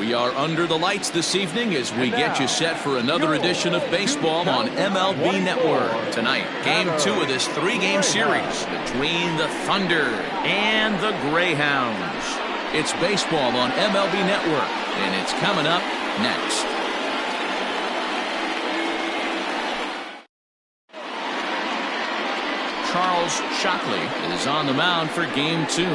We are under the lights this evening as we get you set for another edition of baseball on MLB Network. Tonight, Game 2 of this 3-game series between the Thunder and the Greyhounds. It's baseball on MLB Network, and it's coming up next. Charles Shockley is on the mound for Game 2.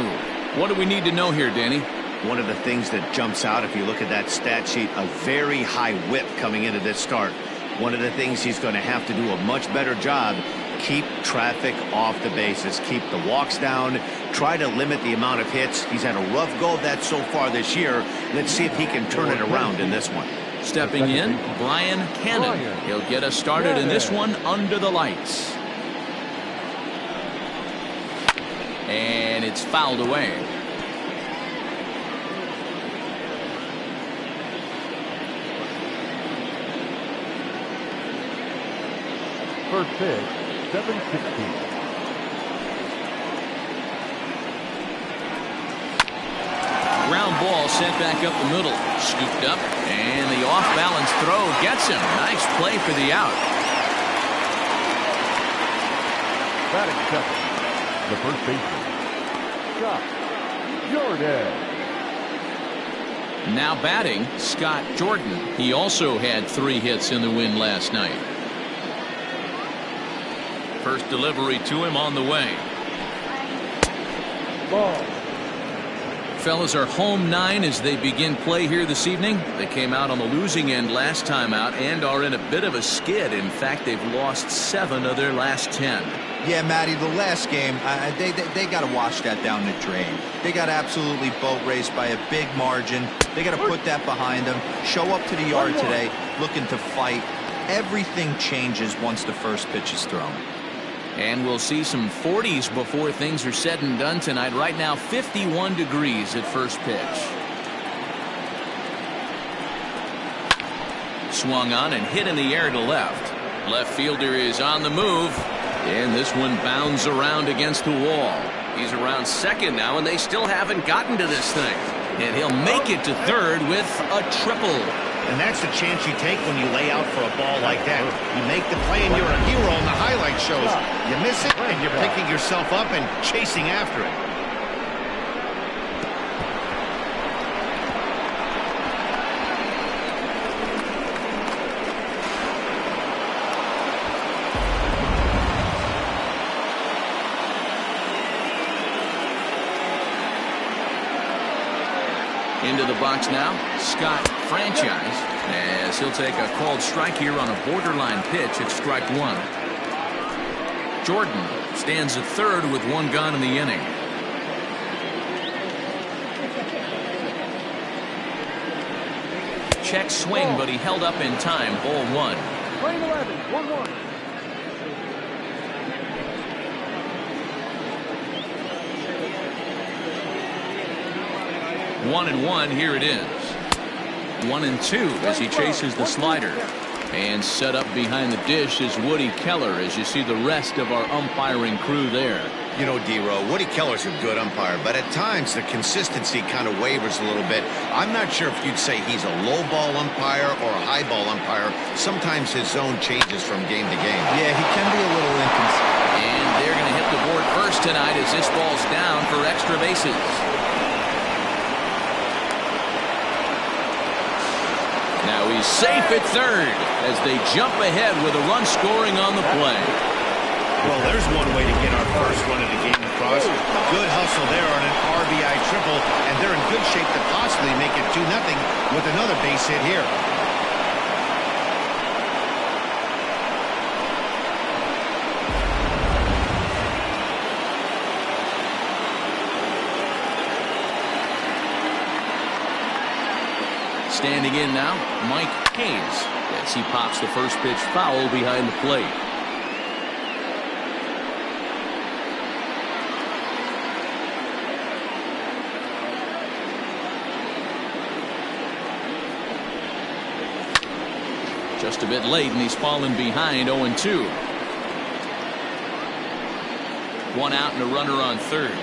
What do we need to know here, Danny? One of the things that jumps out if you look at that stat sheet, a very high whip coming into this start. One of the things he's going to have to do a much better job, keep traffic off the bases, keep the walks down, try to limit the amount of hits. He's had a rough go of that so far this year. Let's see if he can turn it around in this one. Stepping in, Brian Cannon. He'll get us started in this one under the lights. And it's fouled away. First pitch, 7-16. Ground ball sent back up the middle. Scooped up, and the off-balance throw gets him. Nice play for the out. Batting second, the first baseman, Scott Jordan. Now batting, Scott Jordan. He also had 3 hits in the win last night. First delivery to him on the way. Ball. Fellas are home 9 as they begin play here this evening. They came out on the losing end last time out and are in a bit of a skid. In fact, they've lost 7 of their last 10. Yeah, Matty, the last game, they got to wash that down the drain. They got absolutely boat raced by a big margin. They got to put that behind them. Show up to the yard today looking to fight. Everything changes once the first pitch is thrown. And we'll see some 40s before things are said and done tonight. Right now, 51 degrees at first pitch. Swung on and hit in the air to left. Left fielder is on the move. And this one bounds around against the wall. He's around second now, and they still haven't gotten to this thing. And he'll make it to third with a triple. And that's the chance you take when you lay out for a ball like that. You make the play and you're a hero in the highlight shows. You miss it and you're picking yourself up and chasing after it. Into the box now, Scott Franchise, as he'll take a called strike here on a borderline pitch at strike 1. Jordan stands at third with 1 gone in the inning. Check swing, but he held up in time. Ball 1. Playing 11, 1-1. 1-1, here it is. 1-2 as he chases the slider. And set up behind the dish is Woody Keller as you see the rest of our umpiring crew there. You know, D-Row, Woody Keller's a good umpire, but at times the consistency kind of wavers a little bit. I'm not sure if you'd say he's a low ball umpire or a high ball umpire. Sometimes his zone changes from game to game. Yeah, he can be a little inconsistent. And they're going to hit the board first tonight as this ball's down for extra bases. Now he's safe at third as they jump ahead with a run scoring on the play. Well, there's one way to get our first run of the game across. Good hustle there on an RBI triple, and they're in good shape to possibly make it 2-0 with another base hit here. Standing in now, Mike Hayes, as he pops the first pitch foul behind the plate. Just a bit late, and he's fallen behind 0-2. 1 out and a runner on third.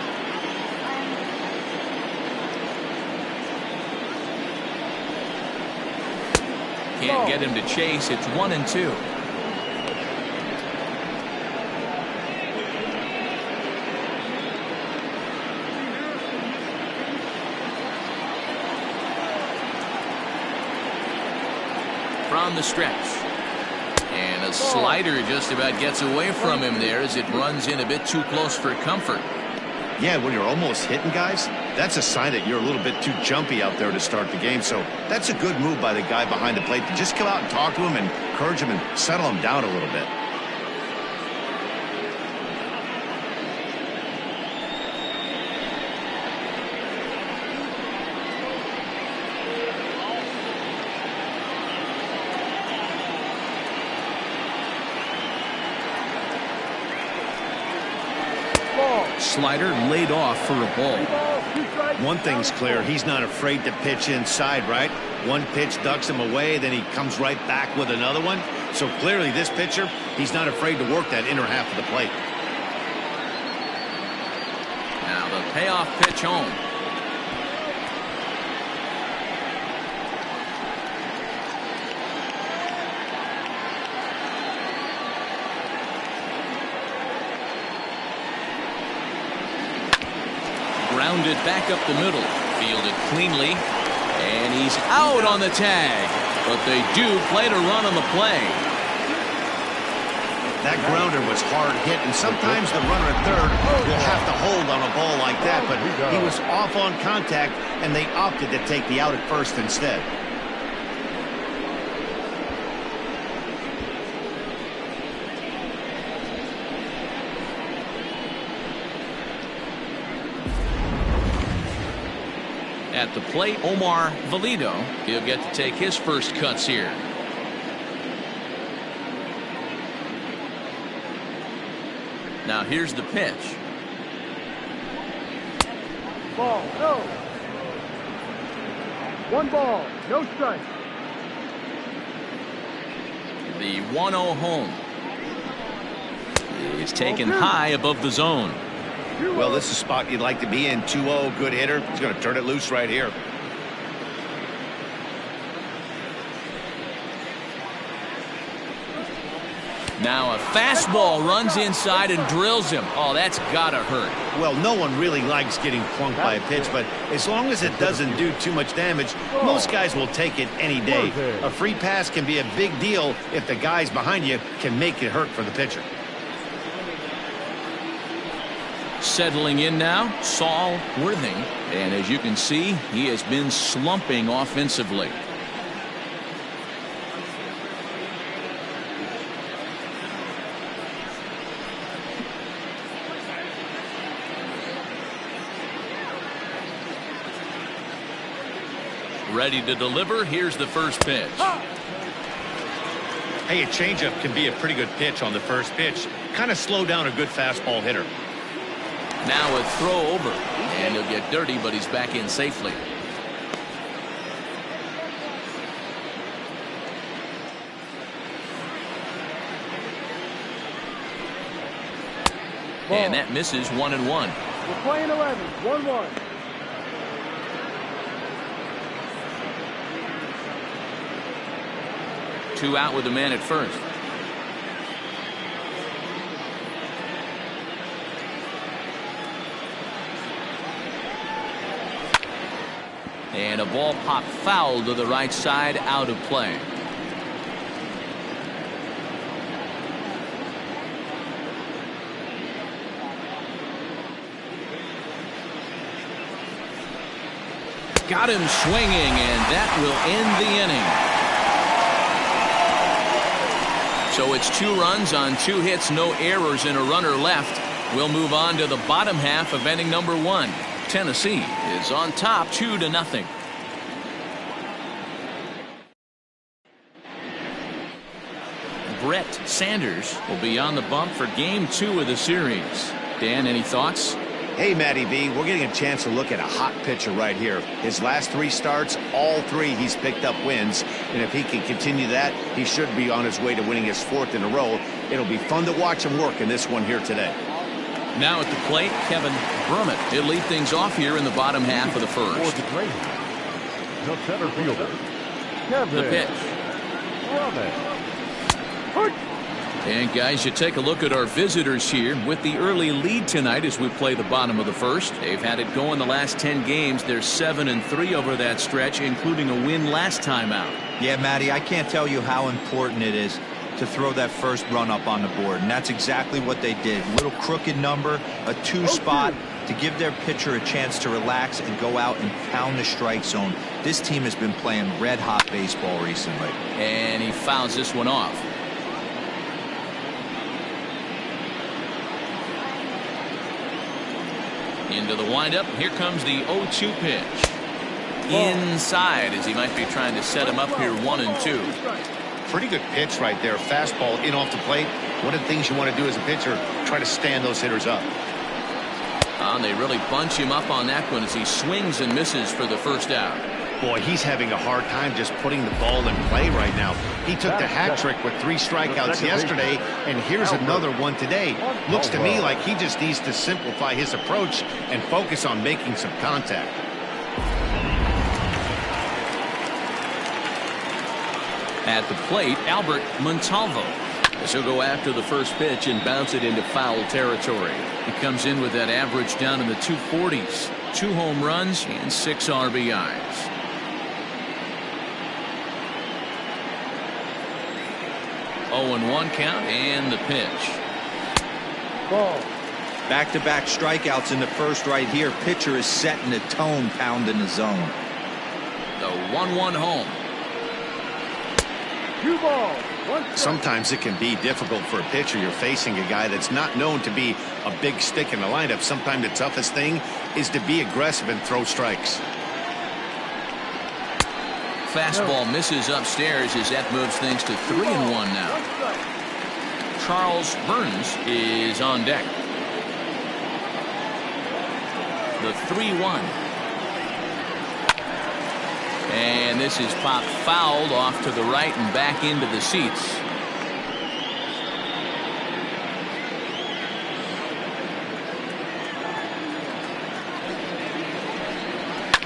Can't get him to chase. It's 1-2. From the stretch. And a slider just about gets away from him there as it runs in a bit too close for comfort. Yeah, when you're almost hitting guys, that's a sign that you're a little bit too jumpy out there to start the game. So that's a good move by the guy behind the plate to just come out and talk to him and encourage him and settle him down a little bit. Slider laid off for a ball. One thing's clear, he's not afraid to pitch inside, right? One pitch ducks him away, then he comes right back with another one. So clearly this pitcher, he's not afraid to work that inner half of the plate. Now the payoff pitch home. Grounded back up the middle, fielded cleanly, and he's out on the tag, but they do play to run on the play. That grounder was hard hit, and sometimes the runner at third will have to hold on a ball like that, but he was off on contact, and they opted to take the out at first instead. At the plate, Omar Valido. He'll get to take his first cuts here. Now here's the pitch. Ball, no. 1 ball, no strike. The 1-0 home. It's taken high above the zone. Well, this is a spot you'd like to be in. 2-0, good hitter. He's going to turn it loose right here. Now a fastball runs inside and drills him. Oh, that's gotta hurt. Well, no one really likes getting plunked by a pitch, but as long as it doesn't do too much damage, most guys will take it any day. A free pass can be a big deal if the guys behind you can make it hurt for the pitcher. Settling in now, Saul Worthing. And as you can see, he has been slumping offensively. Ready to deliver. Here's the first pitch. Hey, a changeup can be a pretty good pitch on the first pitch. Kind of slow down a good fastball hitter. Now a throw over, and he'll get dirty, but he's back in safely. And that misses 1-1. We're playing 11, 1-1. Two out with a man at first. And a ball popped foul to the right side, out of play. Got him swinging, and that will end the inning. So it's 2 runs on 2 hits, no errors, and a runner left. We'll move on to the bottom half of inning number 1. Tennessee is on top 2-0. Brett Sanders will be on the bump for game 2 of the series. Dan, any thoughts? Hey, Matty V, we're getting a chance to look at a hot pitcher right here. His last 3 starts, all 3 he's picked up wins. And if he can continue that, he should be on his way to winning his 4th in a row. It'll be fun to watch him work in this one here today. Now at the plate, Kevin Brummett. He'll lead things off here in the bottom half of the first. For the Greyhounds, the center fielder, Kevin The pitch. And guys, you take a look at our visitors here with the early lead tonight as we play the bottom of the first. They've had it going the last 10 games. They're 7-3 over that stretch, including a win last time out. Yeah, Matty, I can't tell you how important it is to throw that first run up on the board, and that's exactly what they did. Little crooked number, a 2 spot to give their pitcher a chance to relax and go out and pound the strike zone. This team has been playing red-hot baseball recently. And he fouls this one off. Into the windup. Here comes the 0-2 pitch. Inside, as he might be trying to set him up here 1-2. Pretty good pitch right there. Fastball in off the plate. One of the things you want to do as a pitcher, try to stand those hitters up. And they really bunch him up on that one as he swings and misses for the first out. Boy, he's having a hard time just putting the ball in play right now. He took the hat trick with 3 strikeouts yesterday, and here's another one today. Looks to me like he just needs to simplify his approach and focus on making some contact. At the plate, Albert Montalvo. As he'll go after the first pitch and bounce it into foul territory. He comes in with that average down in the 240s. 2 home runs and 6 RBIs. Oh, 0-1 count and the pitch. Ball. Back-to-back strikeouts in the first right here. Pitcher is setting the tone, pounding the zone. The 1-1 home. 2 balls. 1 strike. Sometimes it can be difficult for a pitcher. You're facing a guy that's not known to be a big stick in the lineup. Sometimes the toughest thing is to be aggressive and throw strikes. Fastball misses upstairs as that moves things to 3-1 now. Charles Burns is on deck. The 3-1. And this is popped fouled off to the right and back into the seats.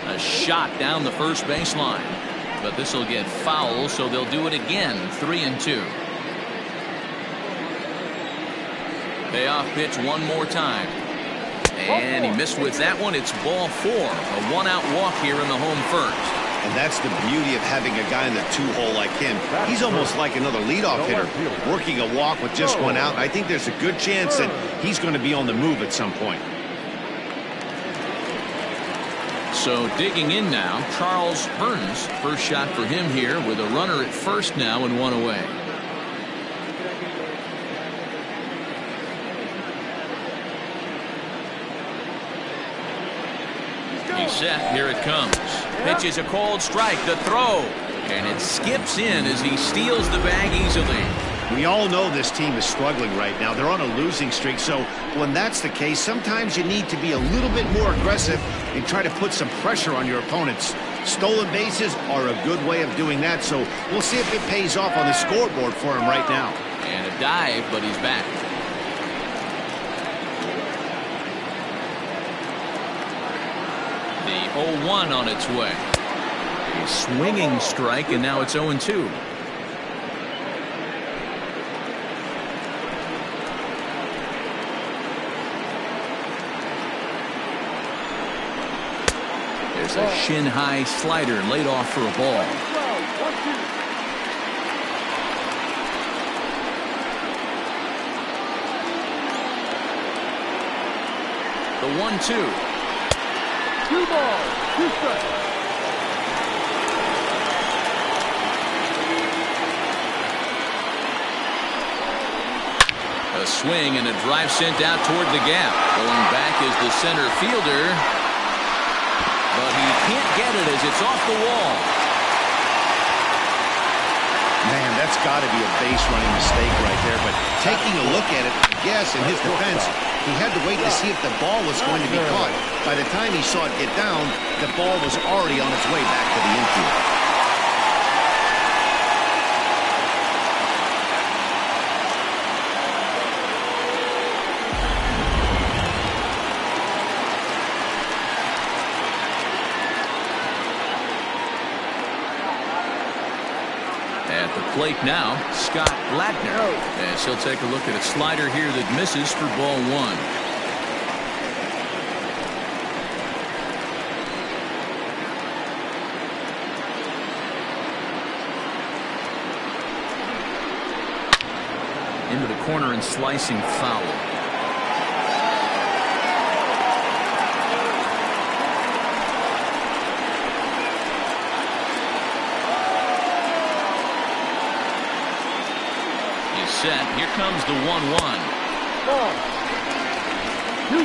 A shot down the first baseline. But this will get foul, so they'll do it again. 3-2. Payoff pitch one more time. And he missed with that one. It's ball 4. A 1-out walk here in the home first. And that's the beauty of having a guy in the 2-hole like him. He's almost like another leadoff hitter, working a walk with just 1 out. I think there's a good chance that he's going to be on the move at some point. So digging in now, Charles Burns. First shot for him here with a runner at first now and 1 away. He's set. Here it comes. Pitch is a cold strike. The throw. And it skips in as he steals the bag easily. We all know this team is struggling right now. They're on a losing streak, so when that's the case, sometimes you need to be a little bit more aggressive and try to put some pressure on your opponents. Stolen bases are a good way of doing that, so we'll see if it pays off on the scoreboard for him right now. And a dive, but he's back. The 0-1 on its way. A swinging strike, and now it's 0-2. There's a shin-high slider laid off for a ball. The 1-2. 2 balls. 2 strikes. A swing and a drive sent out toward the gap. Going back is the center fielder. But he can't get it as it's off the wall. Man, that's got to be a base running mistake right there. But taking a look at it, I guess, in his defense, he had to wait to see if the ball was going to be caught. By the time he saw it get down, the ball was already on its way back to the infield. plate now, Scott Ladner. As he'll take a look at a slider here that misses for ball one. Into the corner and slicing foul. Set. Here comes the 1-1. Ball. 2-1.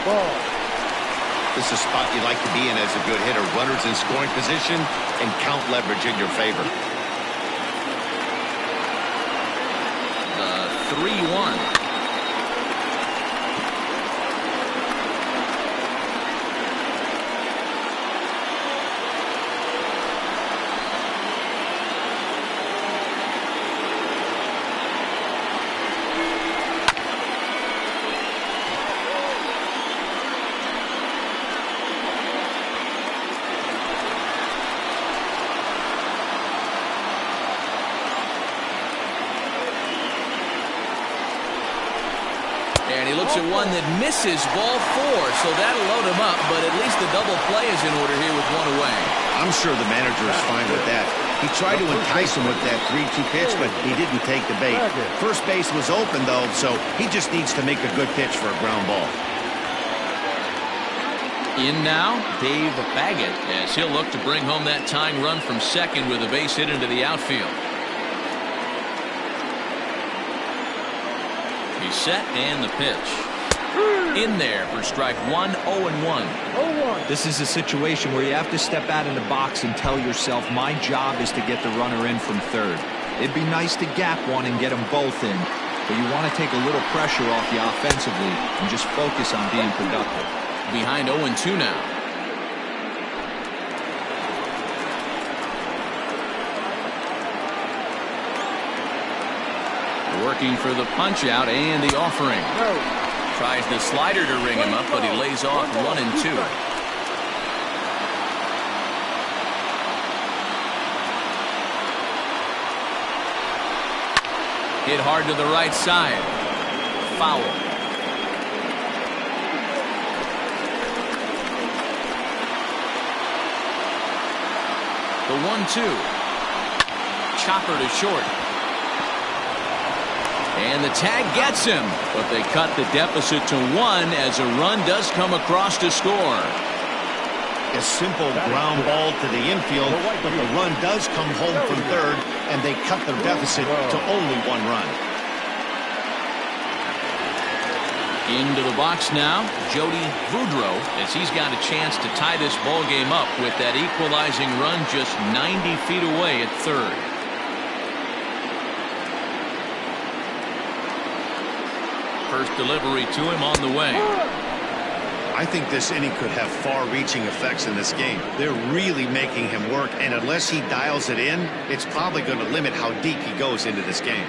Ball. This is a spot you like to be in as a good hitter. Runners in scoring position and count leverage in your favor. The 3-1. And he looks at one that misses ball four, so that'll load him up, but at least the double play is in order here with one away. I'm sure the manager is fine with that. He tried to entice him with that 3-2 pitch, but he didn't take the bait. First base was open, though, so he just needs to make a good pitch for a ground ball. In now, Dave Baggett, as he'll look to bring home that tying run from second with a base hit into the outfield. He's set and the pitch. In there for strike one, 0-1. This is a situation where you have to step out in the box and tell yourself, my job is to get the runner in from third. It'd be nice to gap one and get them both in, but you want to take a little pressure off you offensively and just focus on being productive. Behind 0-2 now. Working for the punch out and the offering. Tries the slider to ring him up, but he lays off 1-2. Hit hard to the right side. Foul. The 1-2. Chopper to short. And the tag gets him, but they cut the deficit to 1 as a run does come across to score. A simple ground ball to the infield, but the run does come home from third, and they cut their deficit to only 1 run. Into the box now, Jody Voudreau, as he's got a chance to tie this ball game up with that equalizing run just 90 feet away at third. First delivery to him on the way. I think this inning could have far-reaching effects in this game. They're really making him work, and unless he dials it in, it's probably going to limit how deep he goes into this game.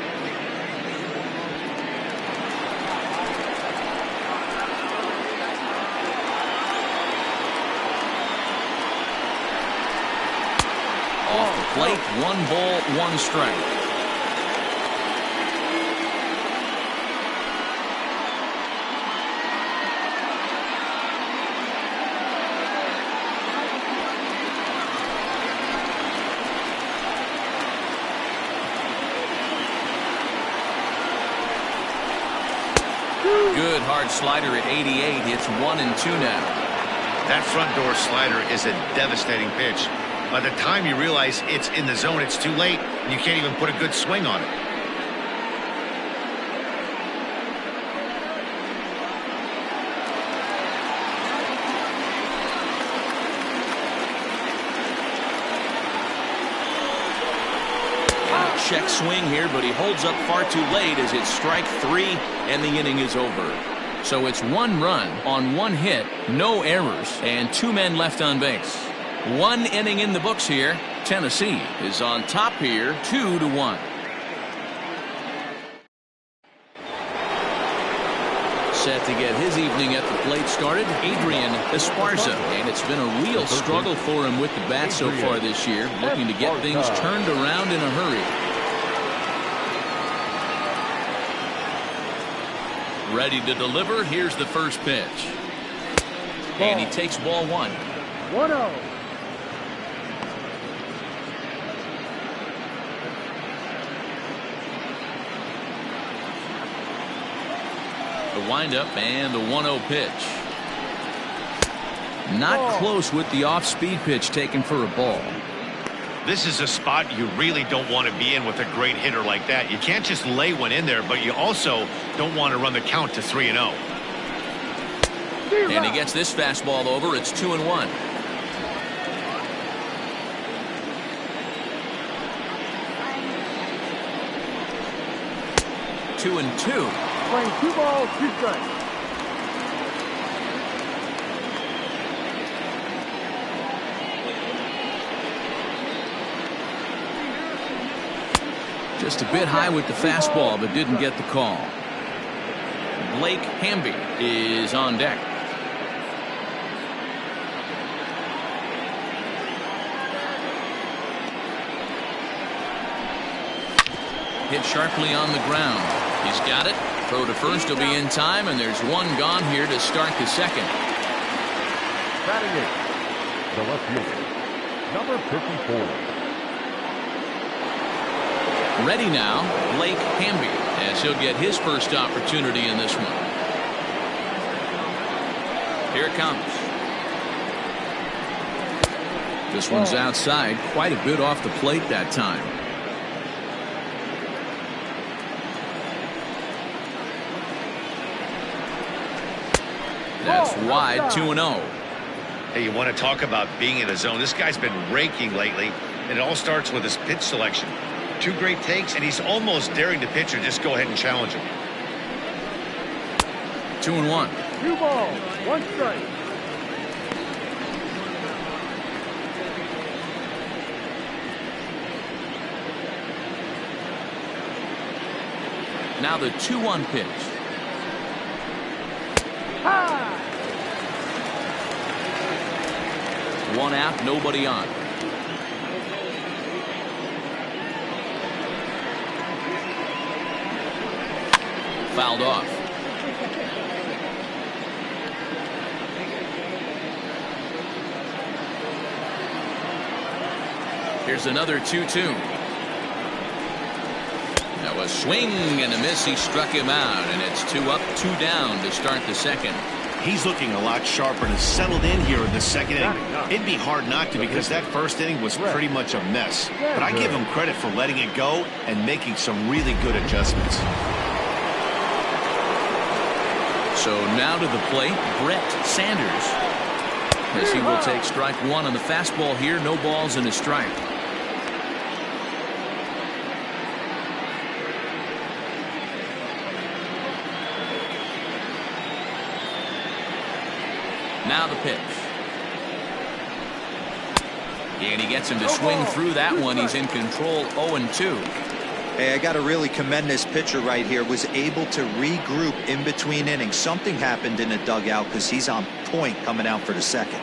Off the plate, 1 ball, 1 strike. Good hard slider at 88. It's 1-2 now. That front door slider is a devastating pitch. By the time you realize it's in the zone, it's too late, and you can't even put a good swing on it. Check swing here, but he holds up far too late as it's strike 3 and the inning is over. So it's 1 run on 1 hit, no errors, and 2 men left on base. 1 inning in the books here. Tennessee is on top here, 2-1. set to get his evening at the plate started, Adrian Esparza. And it's been a real struggle for him with the bat so far this year, looking to get things turned around in a hurry. Ready to deliver. Here's the first pitch. And he takes ball 1. 1-0. The windup and the 1-0 pitch. Not close with the off-speed pitch taken for a ball. This is a spot you really don't want to be in with a great hitter like that. You can't just lay one in there, but you also don't want to run the count to 3-0. And he gets this fastball over. It's 2-1. Two and two. Playing 2 balls, 2 strikes. Just a bit high with the fastball, but didn't get the call. Blake Hamby is on deck. Hit sharply on the ground. He's got it. Throw to first will be in time, and there's one gone here to start the second. Batting it, the left fielder, number 54. Ready now, Blake Hamby, as he'll get his first opportunity in this one. Here it comes. This one's outside, quite a bit off the plate that time. That's wide, 2-0. Hey, you want to talk about being in the zone? This guy's been raking lately, and it all starts with his pitch selection. 2 great takes, and he's almost daring the pitcher just go ahead and challenge him. 2-1. 2 balls, 1 strike. Now the 2-1 pitch. High. 1 out, nobody on. Fouled off. Here's another 2-2. Now a swing and a miss. He struck him out, and it's 2 up, 2 down to start the second. He's looking a lot sharper and has settled in here in the second inning. It'd be hard not to, because that first inning was pretty much a mess. But I give him credit for letting it go and making some really good adjustments. So now to the plate, Brett Sanders, as he will take strike 1 on the fastball here. No balls and a strike. Now the pitch. And he gets him to swing through that one. He's in control, 0-2. Hey, I got to really commend this pitcher right here. Was able to regroup in between innings. Something happened in the dugout, because he's on point coming out for the second.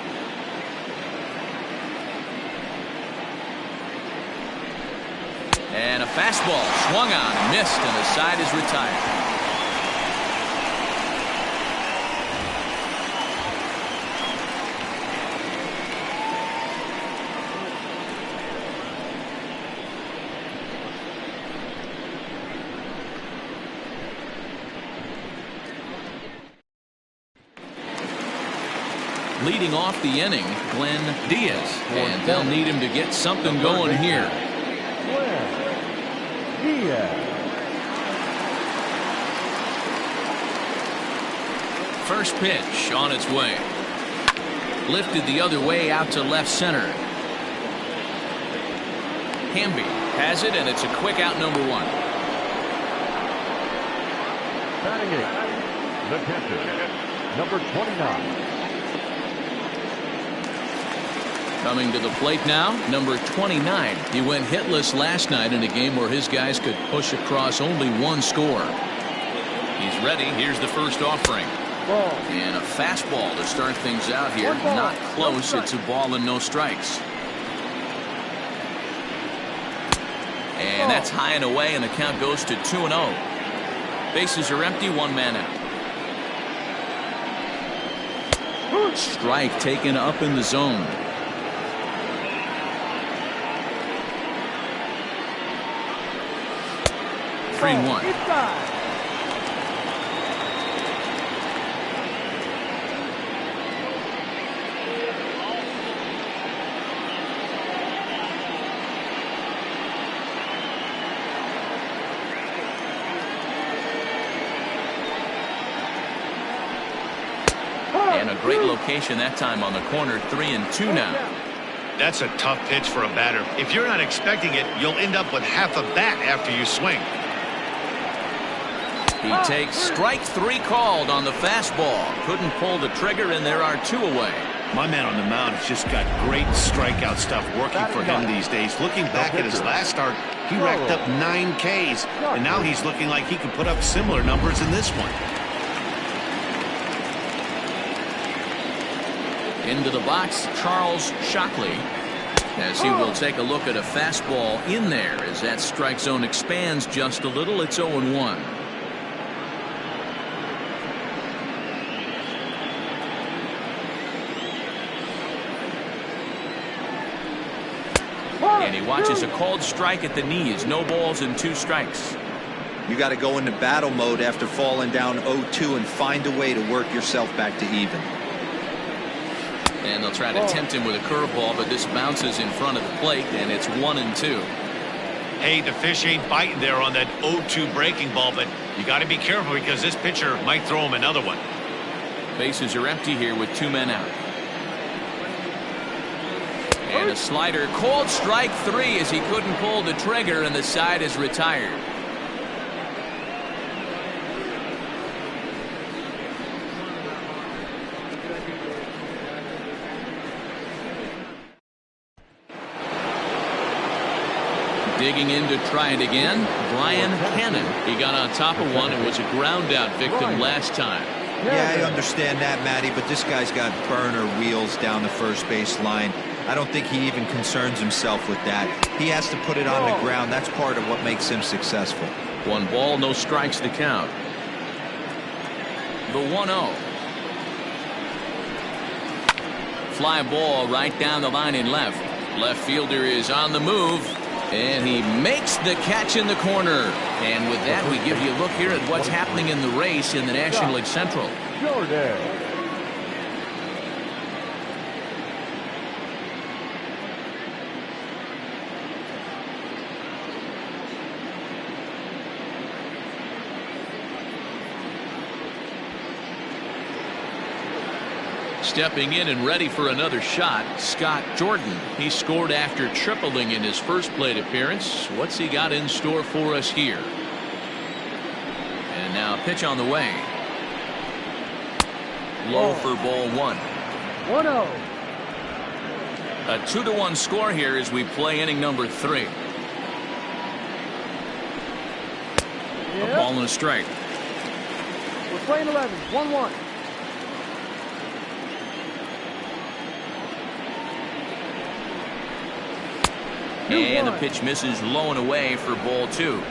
And a fastball swung on, missed, and the side is retired. Leading off the inning, Glenn Diaz, and they'll need him to get something going here. First pitch on its way. Lifted the other way out to left center. Hamby has it, and it's a quick out, number 1. Batting it, the catcher, number 29. Coming to the plate now, number 29. He went hitless last night in a game where his guys could push across only 1 score. He's ready. Here's the first offering. Ball. And a fastball to start things out here. Not close. It's a ball and no strikes. And that's high and away, and the count goes to 2-0. Bases are empty, one man out. Strike taken up in the zone. Three and one. And a great location that time on the corner. 3-2 now. That's a tough pitch for a batter. If you're not expecting it, you'll end up with half a bat after you swing. He takes strike 3 called on the fastball. Couldn't pull the trigger, and there are 2 away. My man on the mound has just got great strikeout stuff working for him these days. Looking back at his last start, he racked up 9 Ks, and now he's looking like he can put up similar numbers in this one. Into the box, Charles Shockley, as he will take a look at a fastball in there as that strike zone expands just a little. It's 0-1. And he watches a called strike at the knees. No balls and 2 strikes. You got to go into battle mode after falling down 0-2 and find a way to work yourself back to even. And they'll try to tempt him with a curveball, but this bounces in front of the plate, and it's 1-2. Hey, the fish ain't biting there on that 0-2 breaking ball, but you got to be careful because this pitcher might throw him another one. Bases are empty here with 2 men out. And a slider, called strike 3 as he couldn't pull the trigger, and the side is retired. Digging in to try it again, Brian Cannon. He got on top of one and was a ground out victim last time. Yeah, I understand that, Matty, but this guy's got burner wheels down the first base line. I don't think he even concerns himself with that. He has to put it on the ground. That's part of what makes him successful. 1 ball, no strikes to count. The 1-0. Fly ball right down the line in left. Left fielder is on the move. And he makes the catch in the corner. And with that, we give you a look here at what's happening in the race in the National League Central. Jordan. Stepping in and ready for another shot, Scott Jordan. He scored after tripling in his first plate appearance. What's he got in store for us here? And now a pitch on the way. Low for ball 1. 1-0. A 2-1 score here as we play inning number 3. A ball and a strike. We're playing 11. 1-1. And the pitch misses low and away for ball 2.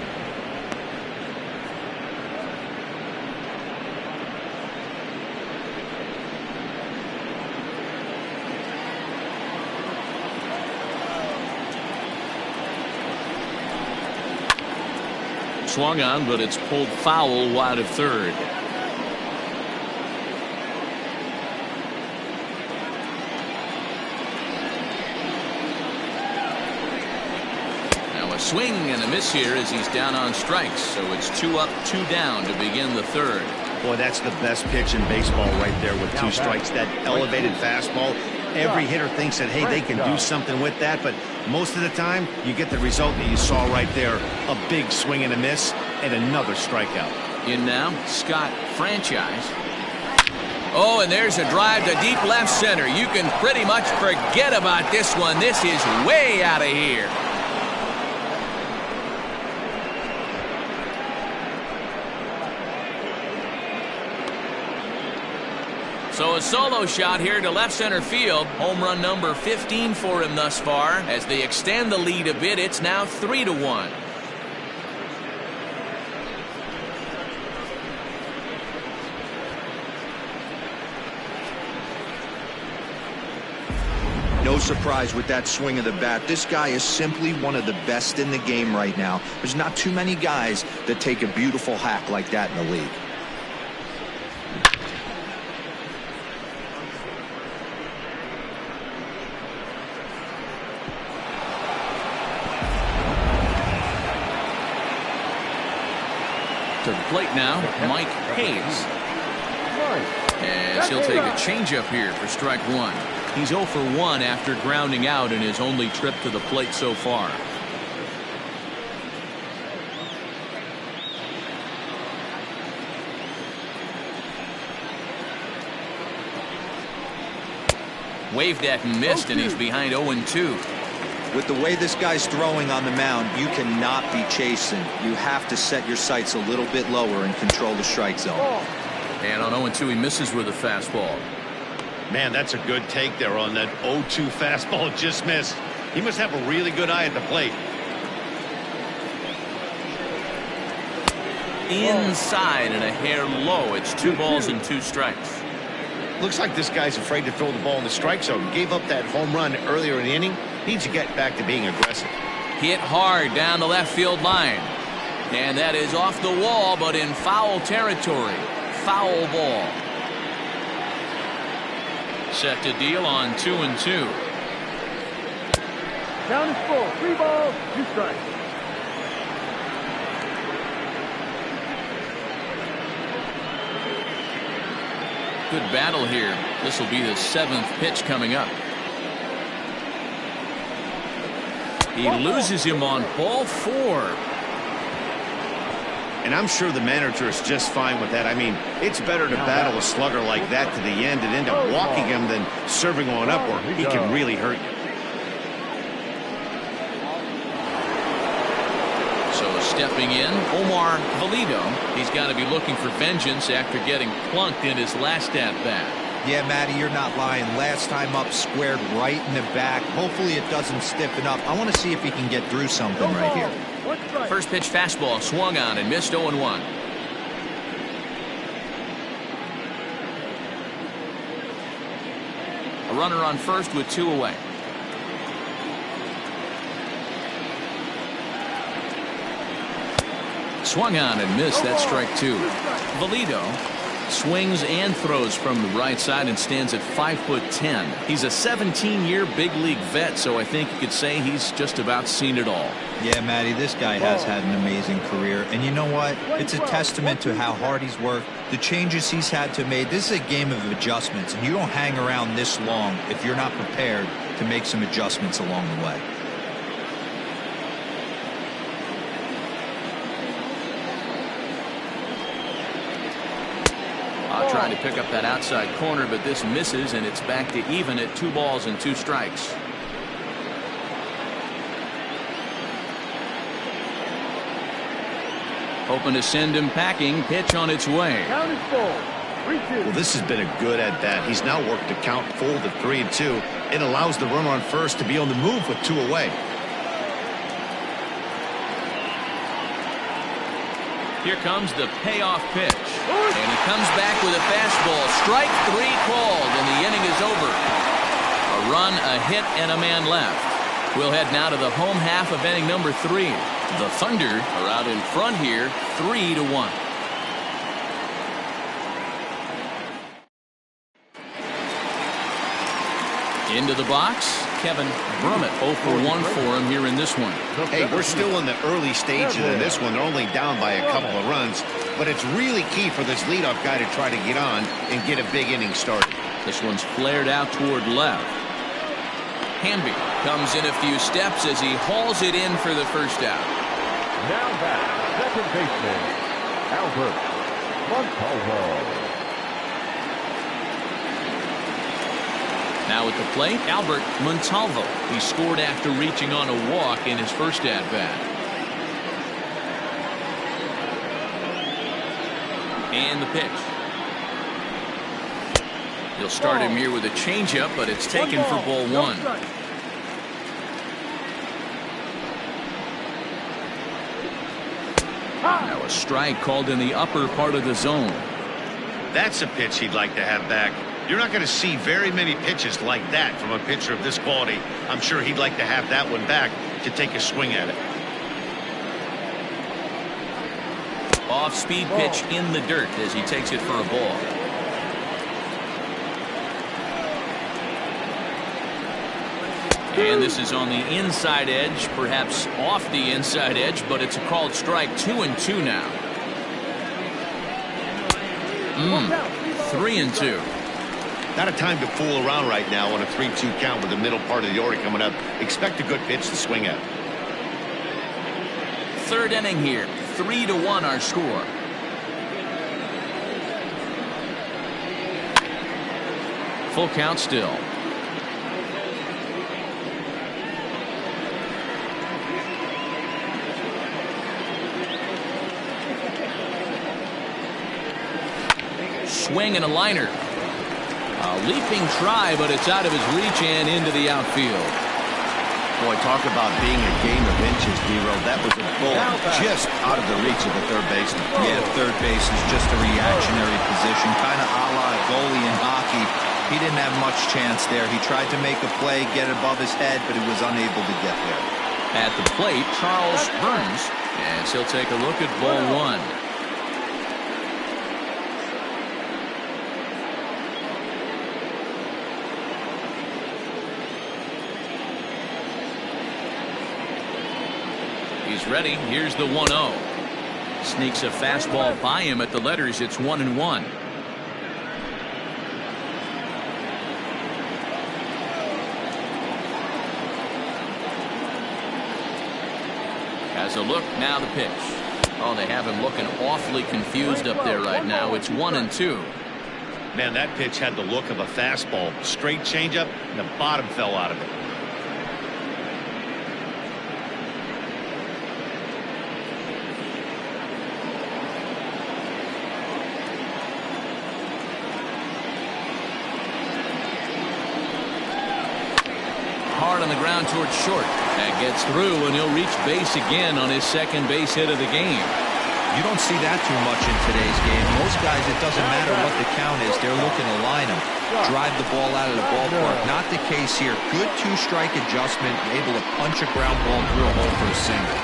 Swung on, but it's pulled foul wide of third. Swing and a miss here as he's down on strikes. So it's 2 up, 2 down to begin the third. Boy, that's the best pitch in baseball right there with 2 strikes. That elevated fastball. Every hitter thinks that, hey, they can do something with that. But most of the time, you get the result that you saw right there. A big swing and a miss and another strikeout. In now, Scott Franchise. Oh, and there's a drive to deep left center. You can pretty much forget about this one. This is way out of here. So a solo shot here to left center field. Home run number 15 for him thus far. As they extend the lead a bit, it's now 3-1. No surprise with that swing of the bat. This guy is simply one of the best in the game right now. There's not too many guys that take a beautiful hack like that in the league. To the plate now, Mike Hayes. And he'll take a changeup here for strike one. He's 0 for 1 after grounding out in his only trip to the plate so far. Waved at and missed, and he's behind 0-2. With the way this guy's throwing on the mound, you cannot be chasing. You have to set your sights a little bit lower and control the strike zone. And on 0-2, he misses with a fastball. Man, that's a good take there on that 0-2 fastball. Just missed. He must have a really good eye at the plate. Inside and a hair low. It's 2 balls and 2 strikes. Looks like this guy's afraid to throw the ball in the strike zone. Gave up that home run earlier in the inning. Needs to get back to being aggressive. Hit hard down the left field line. And that is off the wall, but in foul territory. Foul ball. Set to deal on 2-2. Count is full. 3 balls, 2 strikes. Good battle here. This will be the 7th pitch coming up. He loses him on ball 4. And I'm sure the manager is just fine with that. I mean, it's better to battle a slugger like that to the end and end up walking him than serving on up, or he can really hurt you. So stepping in, Omar Valido. He's got to be looking for vengeance after getting plunked in his last at-bat. Yeah, Matty, you're not lying. Last time up, squared right in the back. Hopefully it doesn't stiffen up. I want to see if he can get through something right here. First pitch fastball swung on and missed 0-1. A runner on first with 2 away. Swung on and missed. That's strike 2. Valido swings and throws from the right side and stands at 5'10". He's a 17-year big league vet, so I think you could say he's just about seen it all. Yeah, Matty, this guy has had an amazing career, and you know what? It's a testament to how hard he's worked, the changes he's had to make. This is a game of adjustments, and you don't hang around this long if you're not prepared to make some adjustments along the way. Trying to pick up that outside corner, but this misses, and it's back to even at 2 balls and 2 strikes. Hoping to send him packing. Pitch on its way. Count is full. 3-2. Well, this has been a good at-bat. He's now worked the count full to 3-2. It allows the runner on first to be on the move with 2 away. Here comes the payoff pitch. And he comes back with a fastball. Strike 3 called, and the inning is over. A run, a hit, and a man left. We'll head now to the home half of inning number 3. The Thunder are out in front here, 3-1. Into the box, Kevin Brummett, 0 for 1 for him here in this one. Hey, we're still in the early stages of this one. They're only down by a couple of runs, but it's really key for this leadoff guy to try to get on and get a big inning started. This one's flared out toward left. Hamby comes in a few steps as he hauls it in for the first out. Now back, second baseman, Albert Montalvo. Now at the plate, Albert Montalvo. He scored after reaching on a walk in his first at-bat. And the pitch. He'll start him here with a changeup, but it's taken for ball one. Now a strike called in the upper part of the zone. That's a pitch he'd like to have back. You're not going to see very many pitches like that from a pitcher of this quality. I'm sure he'd like to have that one back to take a swing at it. Off-speed pitch in the dirt as he takes it for a ball. And this is on the inside edge, perhaps off the inside edge, but it's a called strike. 2-2 now. 3-2. Not a time to fool around right now on a 3-2 count with the middle part of the order coming up. Expect a good pitch to swing at. Third inning here. 3-1 our score. Full count still. Swing and a liner. A leaping try, but it's out of his reach and into the outfield. Boy, talk about being a game of inches, D-Row. That was a ball just out of the reach of the third baseman. Yeah, third base is just a reactionary position, kind of a la goalie in hockey. He didn't have much chance there. He tried to make a play, get it above his head, but he was unable to get there. At the plate, Charles Burns, as he'll take a look at ball one. He's ready. Here's the 1-0. Sneaks a fastball by him at the letters. It's 1-1. Has a look. Now the pitch. Oh, they have him looking awfully confused up there right now. It's 1-2. Man, that pitch had the look of a fastball. Straight changeup, and the bottom fell out of it. Hard on the ground towards short. That gets through, and he'll reach base again on his second base hit of the game. You don't see that too much in today's game. Most guys, it doesn't matter what the count is. They're looking to line them, drive the ball out of the ballpark. Not the case here. Good two-strike adjustment, able to punch a ground ball through a hole for a single.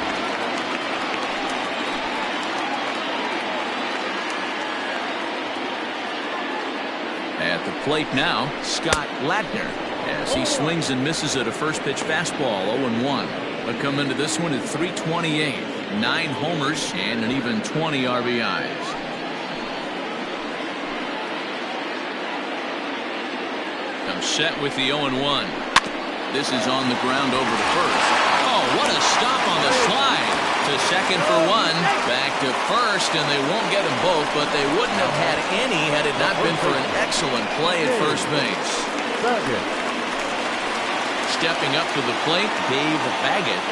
At the plate now, Scott Ladner, as he swings and misses at a first pitch fastball. 0-1. But come into this one at 328. 9 homers and an even 20 RBIs. Comes set with the 0-1. This is on the ground over to first. Oh, what a stop on the slide. To second for one. Back to first, and they won't get them both, but they wouldn't have had any had it not been for an excellent play at first base. Stepping up to the plate, Dave Baggett.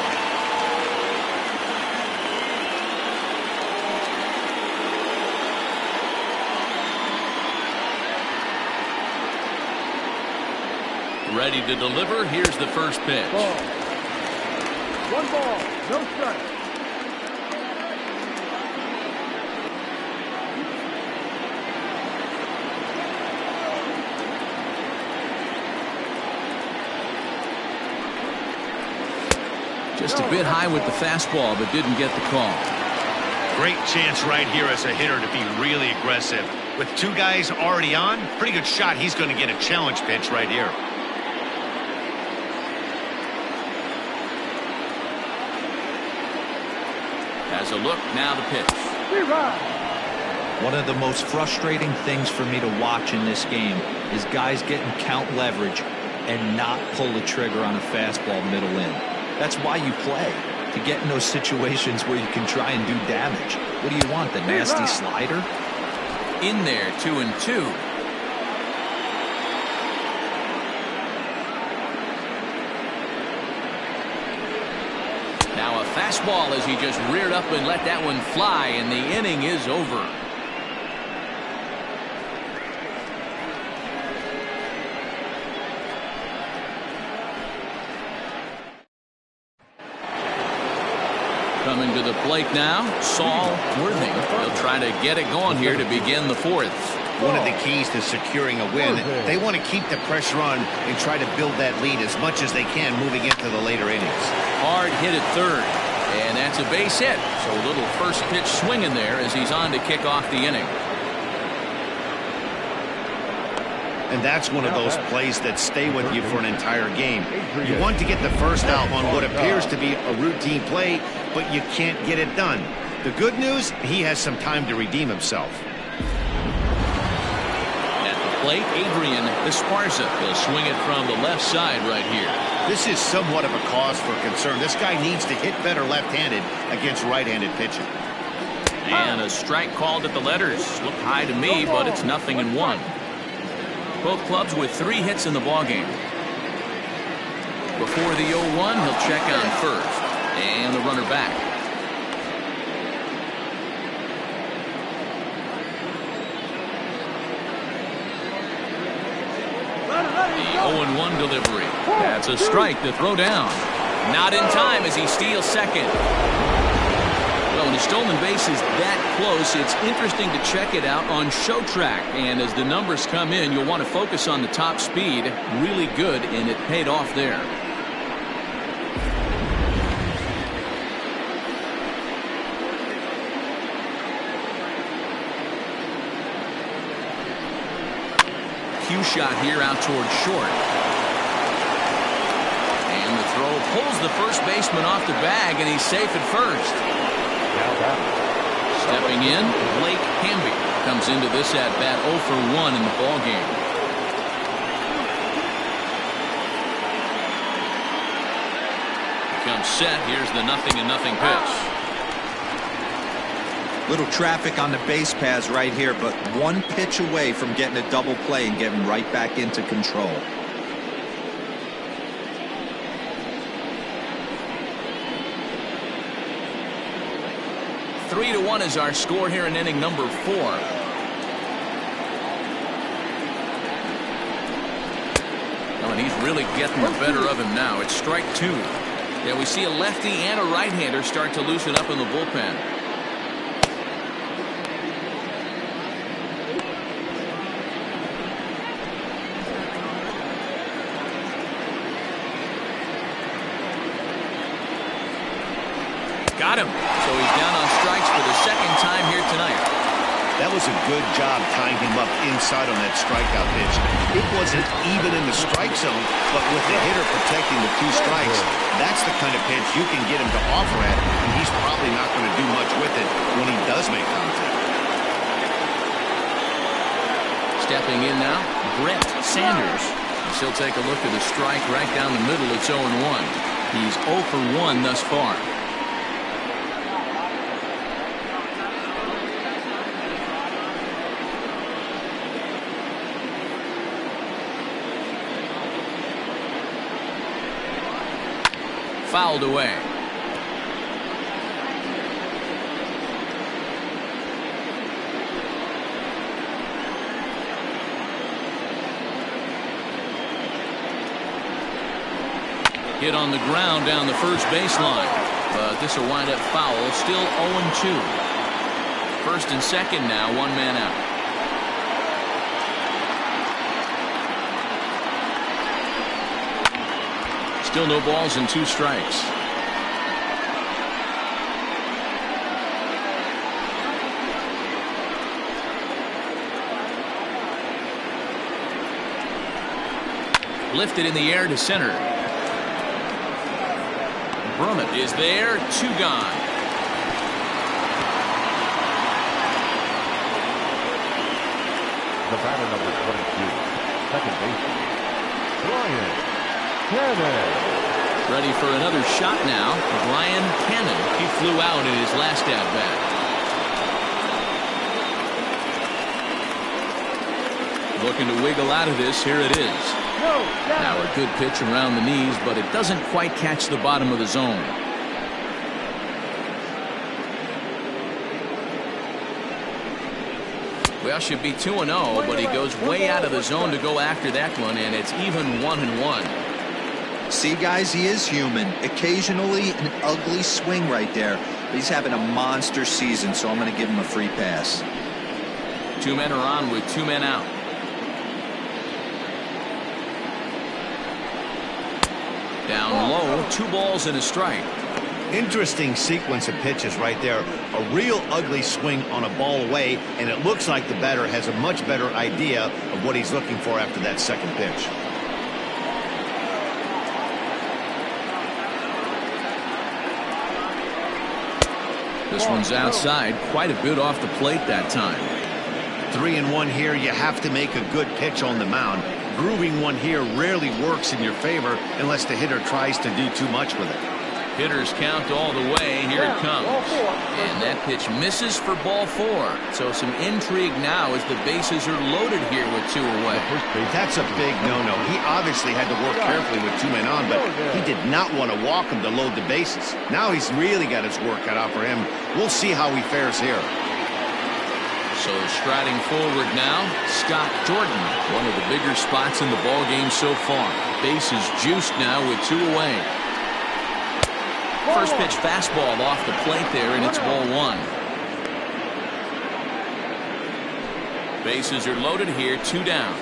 Ready to deliver. Here's the first pitch. One ball, no strike. Just a bit high with the fastball, but didn't get the call. Great chance right here as a hitter to be really aggressive. With 2 guys already on, pretty good shot. He's going to get a challenge pitch right here. Has a look. Now the pitch. One of the most frustrating things for me to watch in this game is guys getting count leverage and not pull the trigger on a fastball middle in. That's why you play, to get in those situations where you can try and do damage. What do you want, the nasty slider? In there, 2-2. Now a fastball as he just reared up and let that one fly, and the inning is over. Coming to the plate now, Saul Worthing. He'll try to get it going here to begin the fourth. One of the keys to securing a win, they want to keep the pressure on and try to build that lead as much as they can moving into the later innings. Hard hit at third, and that's a base hit. So a little first pitch swinging there as he's on to kick off the inning. And that's one of those plays that stay with you for an entire game. You want to get the first out on what appears to be a routine play, but you can't get it done. The good news, he has some time to redeem himself. At the plate, Adrian Esparza will swing it from the left side right here. This is somewhat of a cause for concern. This guy needs to hit better left-handed against right-handed pitching. And a strike called at the letters. Looked high to me, but it's 0-1. Both clubs with 3 hits in the ballgame. Before the 0-1, he'll check on first. And the runner back. The 0-1 delivery. That's a strike to throw down. Not in time as he steals second. Well, when a stolen base is that close, it's interesting to check it out on Show Track. And as the numbers come in, you'll want to focus on the top speed. Really good, and it paid off there. Cue shot here out towards short. And the throw pulls the first baseman off the bag, and he's safe at first. Stepping in, Blake Hamby comes into this at-bat 0 for 1 in the ballgame. Comes set. Here's the 0-0 pitch. Little traffic on the base paths right here, but one pitch away from getting a double play and getting right back into control. 3-1 is our score here in inning number 4. Oh, and he's really getting the better of him now. It's strike 2. Yeah, we see a lefty and a right-hander start to loosen up in the bullpen. Got him. So he's down on strikes for the second time here tonight. That was a good job tying him up inside on that strikeout pitch. It wasn't even in the strike zone, but with the hitter protecting the 2 strikes, that's the kind of pitch you can get him to offer at, and he's probably not going to do much with it when he does make contact. Stepping in now, Brett Sanders. He'll take a look at the strike right down the middle. It's 0-1. He's 0 for 1 thus far. Fouled away. Hit on the ground down the first baseline, but this will wind up foul. Still 0-2. First and second now, 1 man out. Still no balls and 2 strikes. Lifted in the air to center. Brummett is there. 2 gone. The batter number 22, second baseman, Brian Cannon. Ready for another shot now. Brian Cannon. He flew out in his last at-bat. Looking to wiggle out of this. Here it is. Now a good pitch around the knees, but it doesn't quite catch the bottom of the zone. Well, should be 2-0, but he goes way out of the zone to go after that one, and it's even 1-1. See, guys, he is human. Occasionally an ugly swing right there, He's having a monster season, so I'm going to give him a free pass. 2 men are on with 2 men out. Down low, 2 balls and a strike. Interesting sequence of pitches right there. A real ugly swing on a ball away, and it looks like the batter has a much better idea of what he's looking for after that second pitch. This one's outside, quite a bit off the plate that time. 3-1 here. You have to make a good pitch on the mound. Grooving one here rarely works in your favor unless the hitter tries to do too much with it. Hitters count all the way. Here it comes. And that pitch misses for ball 4. So some intrigue now as the bases are loaded here with 2 away. That's a big no-no. He obviously had to work carefully with 2 men on, but he did not want to walk him to load the bases. Now he's really got his work cut out for him. We'll see how he fares here. So striding forward now, Scott Jordan. One of the bigger spots in the ball game so far. Bases juiced now with 2 away. First pitch fastball off the plate there, and it's ball 1. Bases are loaded here, 2 down.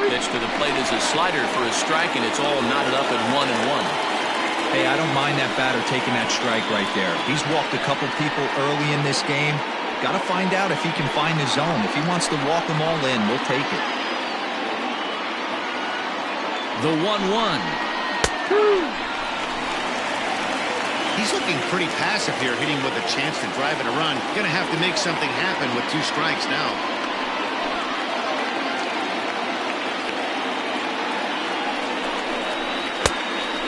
Pitch to the plate is a slider for a strike, and it's all knotted up at 1-1. Hey, I don't mind that batter taking that strike right there. He's walked a couple people early in this game. Got to find out if he can find his zone. If he wants to walk them all in, we'll take it. The 1-1. He's looking pretty passive here, hitting with a chance to drive it a run. Going to have to make something happen with 2 strikes now.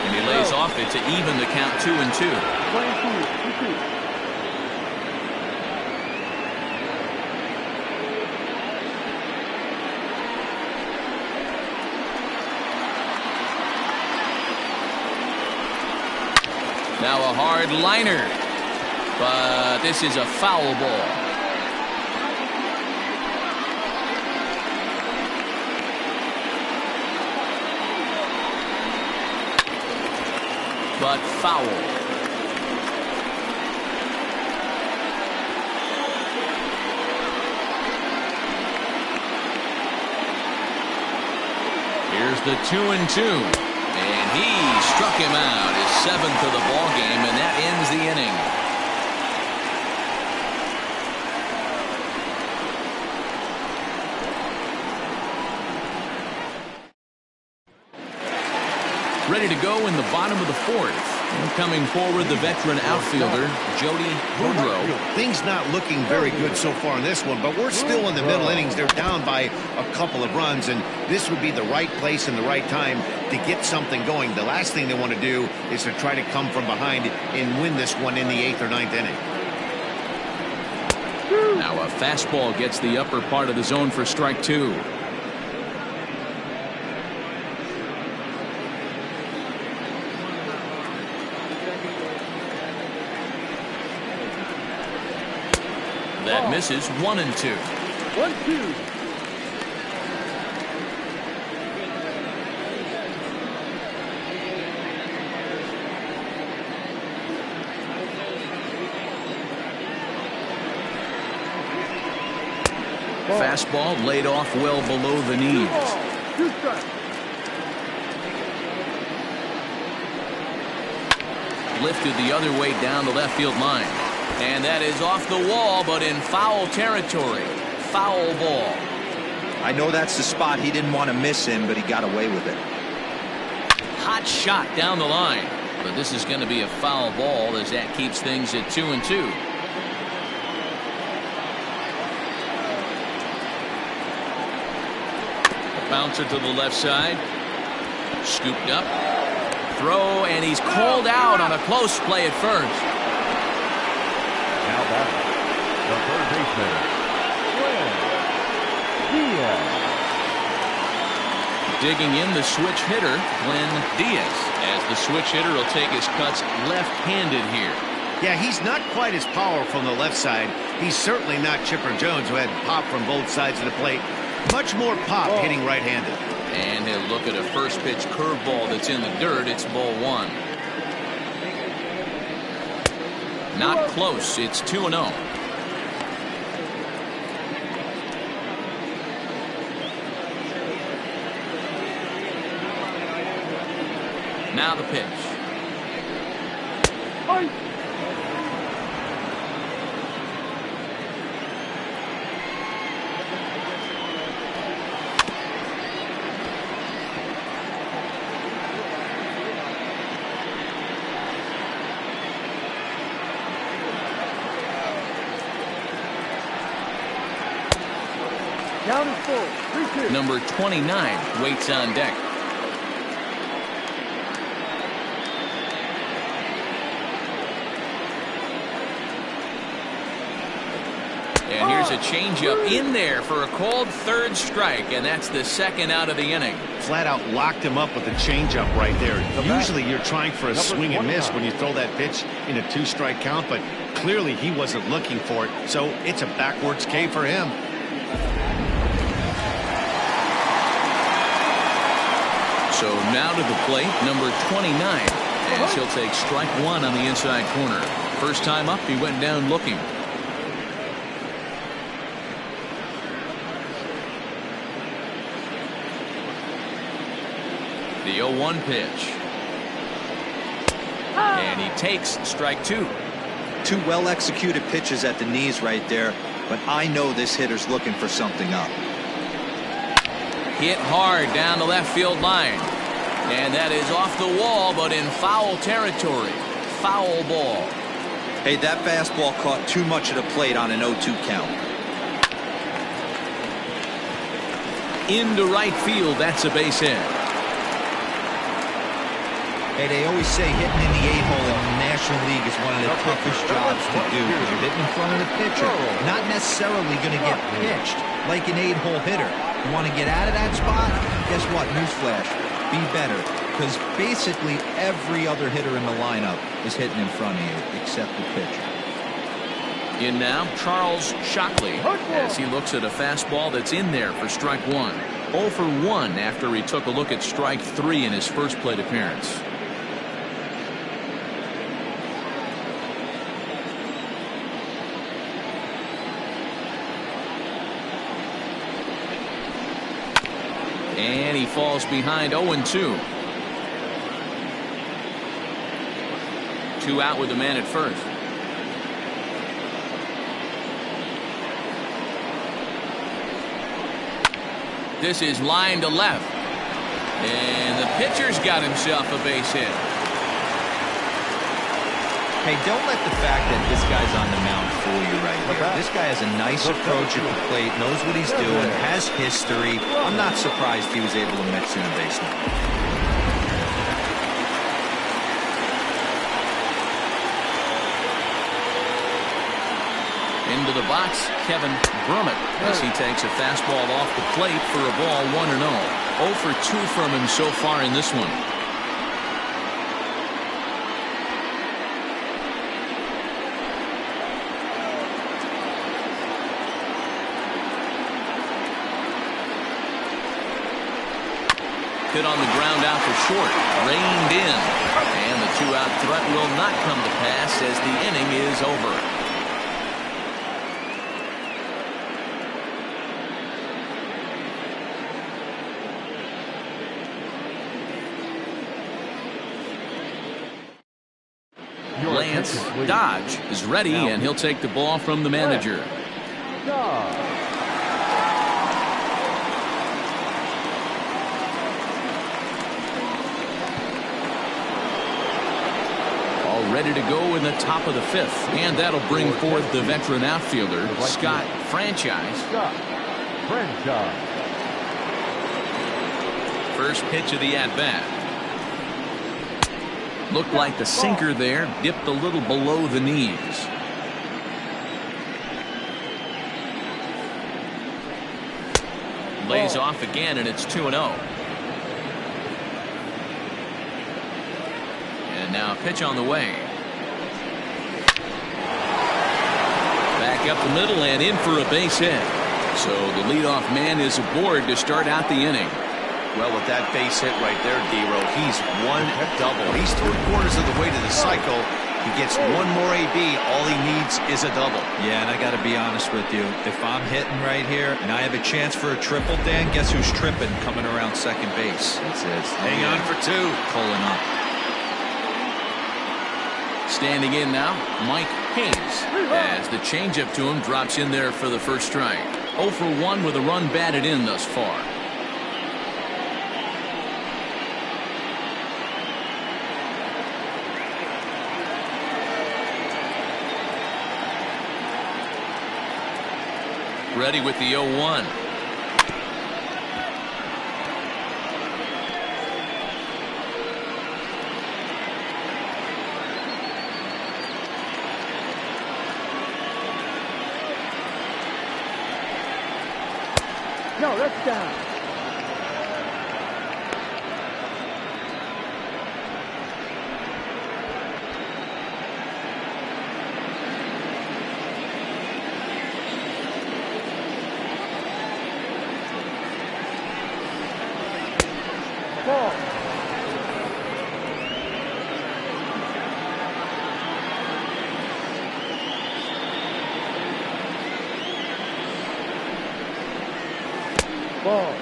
And he lays off it to even the count 2-2. Now a hard liner, but this is a foul ball. But foul. Here's the 2-2. And he struck him out, his 7th of the ball game, and that ends the inning. Ready to go in the bottom of the 4th. And coming forward, the veteran outfielder, Jody Woodrow. Things not looking very good so far in this one, but we're still in the middle innings. They're down by a couple of runs, and this would be the right place and the right time to get something going. The last thing they want to do is to try to come from behind and win this one in the 8th or 9th inning. Now a fastball gets the upper part of the zone for strike 2. That misses 1-2. 1-2. Fastball laid off well below the knees. 2 strikes. Lifted the other way down the left field line. And that is off the wall, but in foul territory. Foul ball. I know that's the spot he didn't want to miss in, but he got away with it. Hot shot down the line. But this is going to be a foul ball as that keeps things at 2-2. Bouncer to the left side. Scooped up. Throw, and he's called out on a close play at first. Now back, the third baseman, Diaz. Digging in the switch hitter, Glenn Diaz, as the switch hitter will take his cuts left-handed here. Yeah, he's not quite as powerful on the left side. He's certainly not Chipper Jones, who had pop from both sides of the plate. Much more pop hitting right-handed. And he'll look at a first pitch curveball that's in the dirt. It's ball 1. Not close. It's 2-0. Now the pitch. Count is full. 3-2. Number 29 waits on deck. And here's a changeup in there for a called third strike, and that's the second out of the inning. Flat out locked him up with a changeup right there. Usually you're trying for a swing and miss when you throw that pitch in a 2-strike count, but clearly he wasn't looking for it, so it's a backwards K for him. So now to the plate, number 29, as he'll take strike 1 on the inside corner. First time up, he went down looking. The 0-1 pitch. And he takes strike 2. 2 well-executed pitches at the knees right there, but I know this hitter's looking for something up. Hit hard down the left field line. And that is off the wall, but in foul territory. Foul ball. Hey, that fastball caught too much of the plate on an 0-2 count. Into right field, that's a base hit. Hey, they always say hitting in the 8-hole in the National League is one of the toughest jobs to do because you're hitting in front of the pitcher. Not necessarily going to get pitched like an 8-hole hitter. You want to get out of that spot? Guess what? Newsflash. Be better. Because basically every other hitter in the lineup is hitting in front of you except the pitcher. In now, Charles Shockley as he looks at a fastball that's in there for strike 1. 0 for 1 after he took a look at strike 3 in his first plate appearance. And he falls behind 0-2. 2 out with the man at first. This is line to left. And the pitcher's got himself a base hit. Hey, don't let the fact that this guy's on the mound fool you right here. This guy has a nice approach at the plate, knows what he's doing, has history. I'm not surprised he was able to mix in a base hit. Into the box, Kevin Brummett as he takes a fastball off the plate for a ball 1-0. 0 for 2 from him so far in this one. Hit on the ground out for short. Reined in. And the 2-out threat will not come to pass as the inning is over. Lance Dodge is ready, and he'll take the ball from the manager. All ready to go in the top of the 5th, and that'll bring forth the veteran outfielder, Scott Franchise. First pitch of the at-bat. Looked like the sinker there, dipped a little below the knees. Lays off again, and it's 2-0. And now a pitch on the way. Back up the middle and in for a base hit. So the leadoff man is aboard to start out the inning. Well, with that base hit right there, D-Row, he's one double. He's 3/4 of the way to the cycle. He gets one more AB. All he needs is a double. Yeah, and I got to be honest with you. If I'm hitting right here and I have a chance for a triple, Dan, guess who's tripping coming around second base? That's it. Hang on for two. Pulling up. Standing in now, Mike Hayes, as the changeup to him drops in there for the first strike. 0 for 1 with a run batted in thus far. Ready with the 0-1. No, that's down. Ball. Ball.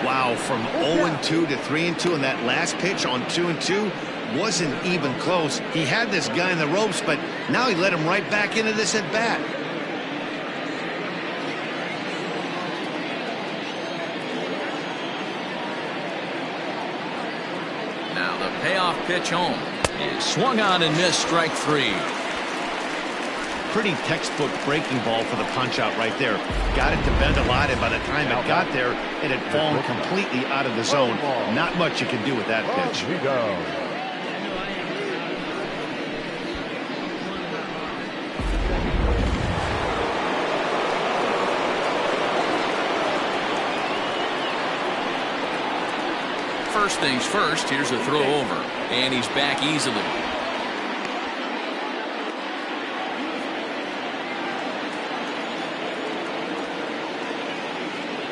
Wow, from 0-2 to 3-2, and that last pitch on 2-2 wasn't even close. He had this guy in the ropes, but now he let him right back into this at bat. Now the payoff pitch home is swung on and missed, strike 3. Pretty textbook breaking ball for the punch out right there. Got it to bend a lot, and by the time it got there, it had fallen completely out of the zone. Not much you can do with that pitch. We go. First things first, here's a throw over, and he's back easily.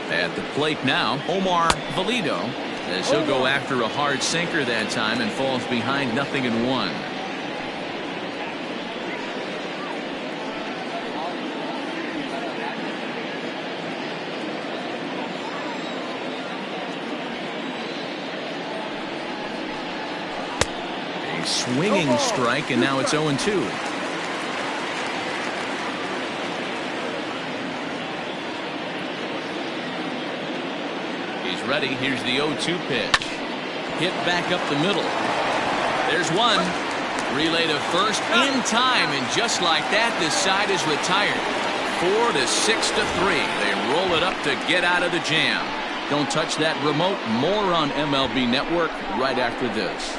At the plate now, Omar Valido, as he'll go after a hard sinker that time and falls behind 0-1. A swinging strike, and now it's 0-2. Ready. Here's the 0-2 pitch. Hit back up the middle. There's one. Relay to first in time, and just like that, this side is retired. 4-6-3. They roll it up to get out of the jam. Don't touch that remote. More on MLB Network right after this.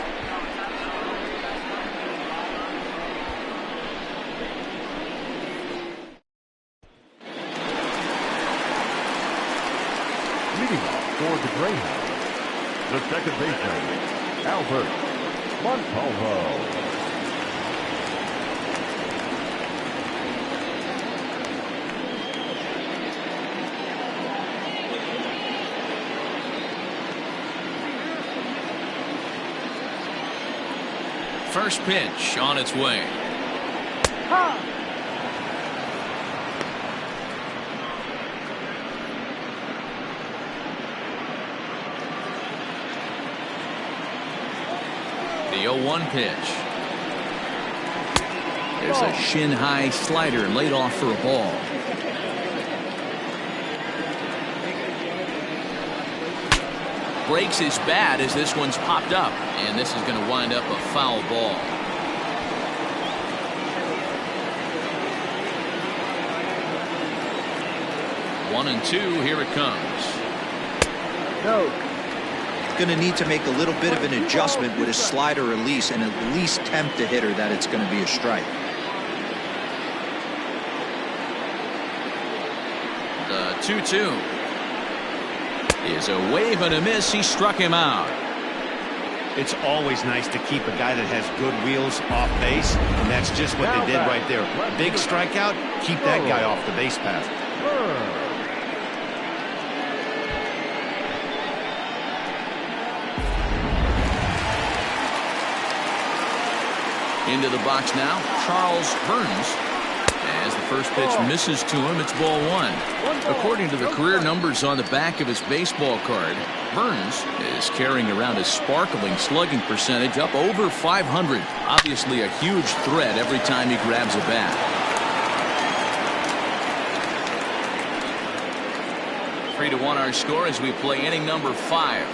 For the Greyhounds, the second baseman, Albert Montalvo. First pitch on its way. Ha! The 0-1 pitch. There's a shin-high slider laid off for a ball. Breaks his bat as this one's popped up, and this is going to wind up a foul ball. One and two, here it comes. No. Going to need to make a little bit of an adjustment with his slider release and at least tempt the hitter that it's going to be a strike. The 2-2 is a wave and a miss. He struck him out. It's always nice to keep a guy that has good wheels off base, and that's just what they did right there. Big strikeout, keep that guy off the base path. Into the box now, Charles Burns. As the first pitch misses to him, it's ball one. According to the career numbers on the back of his baseball card, Burns is carrying around a sparkling slugging percentage up over 500. Obviously a huge threat every time he grabs a bat. Three to one our score as we play inning number 5.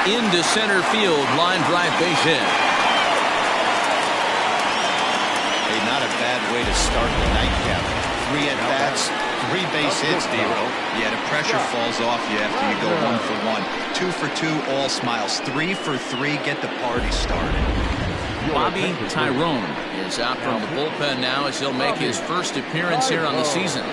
Into center field, line drive, base hit. Hey, not a bad way to start the nightcap. 3 at-bats, 3 base hits, D-Roll. Yeah, the pressure falls off you after you go 1 for 1. 2 for 2, all smiles. 3 for 3, get the party started. Bobby Tyrone is out from the bullpen now as he'll make his first appearance here on the season.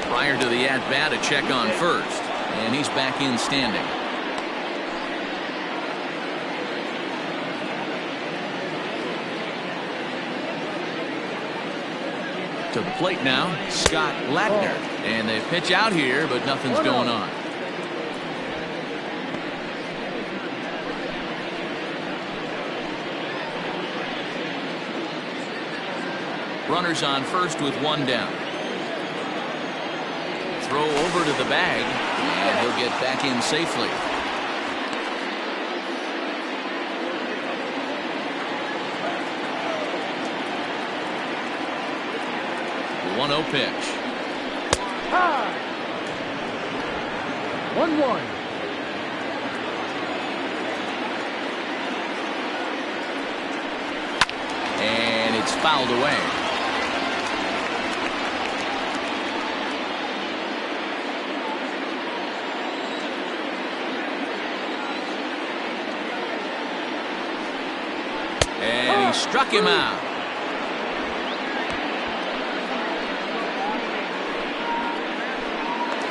Prior to the at-bat, a check on first, and he's back in standing. To the plate now, Scott Ladner, and they pitch out here, but nothing's going on. Runners on first with 1 down. Throw over to the bag, and he'll get back in safely. The 1-0 pitch. High. 1-1. And it's fouled away. And he struck him out.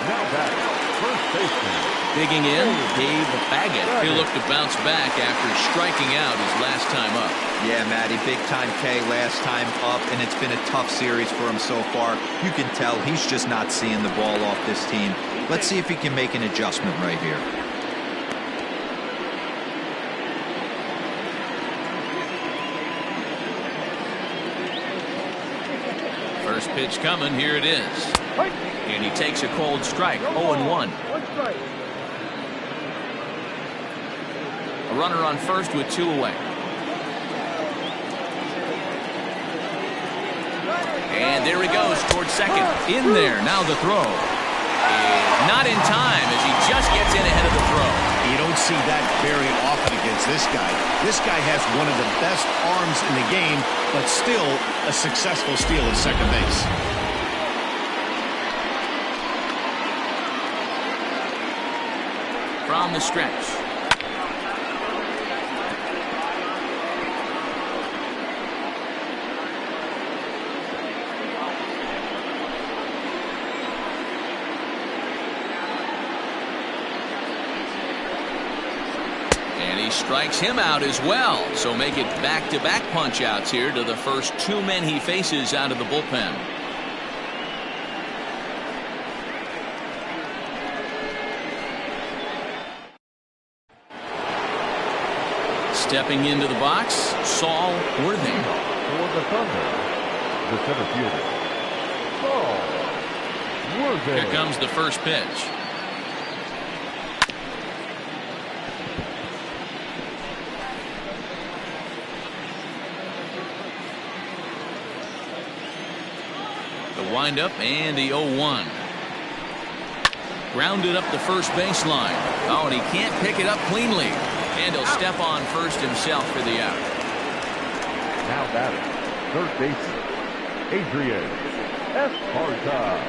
Now back, first baseman. Digging in, Dave Baggett. He'll look to bounce back after striking out his last time up. Yeah, Matty, big time K last time up, and it's been a tough series for him so far. You can tell he's just not seeing the ball off this team. Let's see if he can make an adjustment right here. First pitch coming, here it is. And he takes a cold strike, 0-1. A runner on first with 2 away. And there he goes towards second. In there, now the throw. Not in time as he just gets in ahead of the throw. You don't see that very often against this guy. This guy has one of the best arms in the game, but still a successful steal at second base. From the stretch. And he strikes him out as well. So make it back-to-back punch-outs here to the first 2 men he faces out of the bullpen. Stepping into the box, Saul Worthing. For the Thunder, the center fielder, Saul Worthing. Here comes the first pitch. The windup and the 0-1. Grounded up the first baseline. Oh, and he can't pick it up cleanly. And he'll step on first himself for the out. Now batting, third baseman, Adrian Esparza.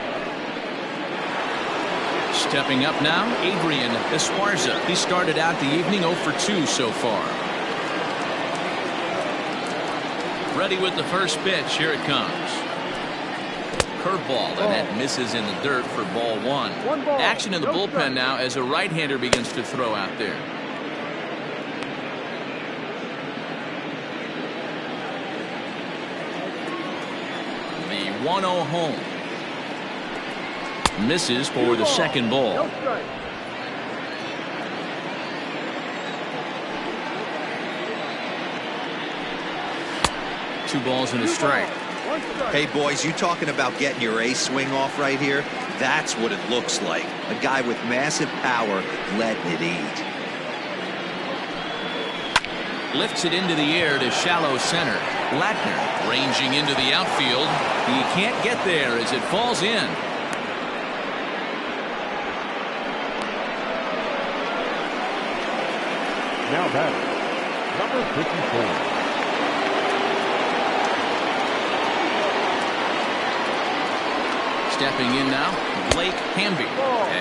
Stepping up now, Adrian Esparza. He started out the evening 0 for 2 so far. Ready with the first pitch. Here it comes. curveball, and that misses in the dirt for ball one. Action in the bullpen now as a right-hander begins to throw out there. The 1-0 home. Misses for the second ball. Two balls and a strike. Hey, boys, you talking about getting your ace swing off right here? That's what it looks like. A guy with massive power letting it eat. Lifts it into the air to shallow center. Lattner ranging into the outfield. He can't get there as it falls in. Now batting, number 54. Stepping in now, Blake Hamby.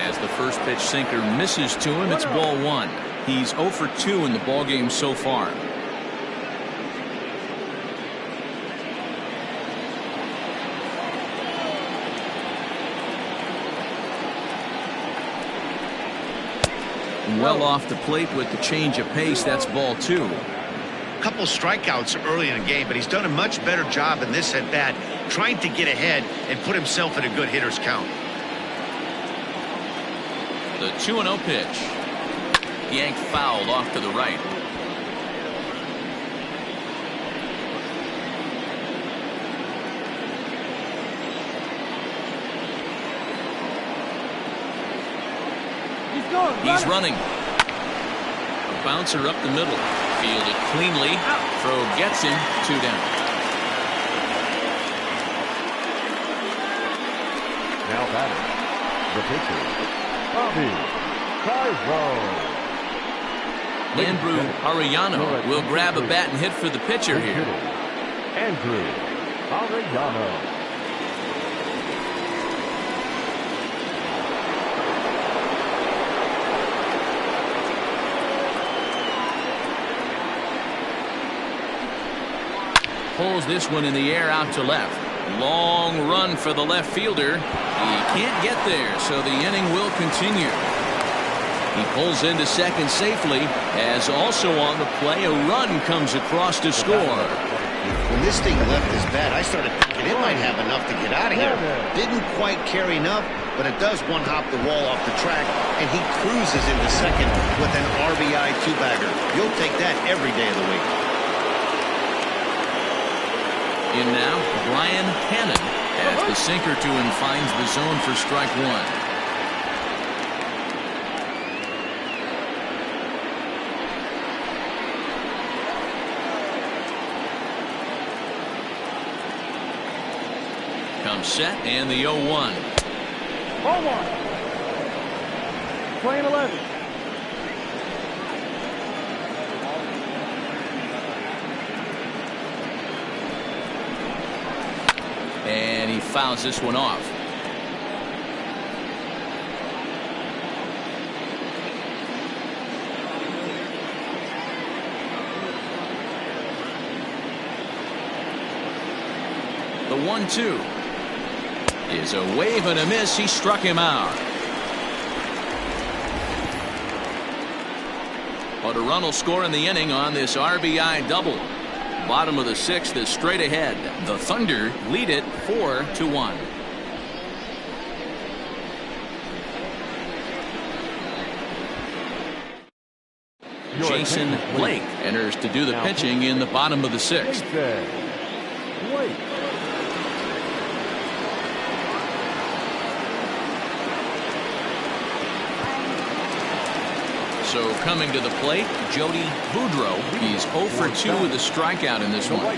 As the first pitch sinker misses to him, it's ball one. He's 0 for 2 in the ballgame so far. Well off the plate with the change of pace. That's ball two. Couple strikeouts early in the game, but he's done a much better job in this at bat, trying to get ahead and put himself in a good hitter's count. The 2-0 pitch. Yanked fouled off to the right. He's running. A bouncer up the middle. Fielded cleanly. Throw gets him. 2 down. Now batting, the pitcher, Bobby Cyrus. Andrew Arellano will grab a bat and hit for the pitcher here. Andrew Arellano. Pulls this one in the air out to left. Long run for the left fielder. He can't get there, so the inning will continue. He pulls into second safely, as also on the play a run comes across to score. When this thing left his bat, I started thinking it might have enough to get out of here. Didn't quite carry enough, but it does one-hop the wall off the track, and he cruises into second with an RBI two-bagger. You'll take that every day of the week. In now, Brian Hannon, as the sinker to him finds the zone for strike one. Comes set and the 0-1. Ball one. Playing 11. And he fouls this one off. The 1-2 is a wave and a miss. He struck him out. But a run will score in the inning on this RBI double. Bottom of the sixth is straight ahead. The Thunder lead it 4-1. Jason Blake enters to do the pitching in the bottom of the sixth. So coming to the plate, Jody Boudreau. He's 0 for 2 with a strikeout in this one.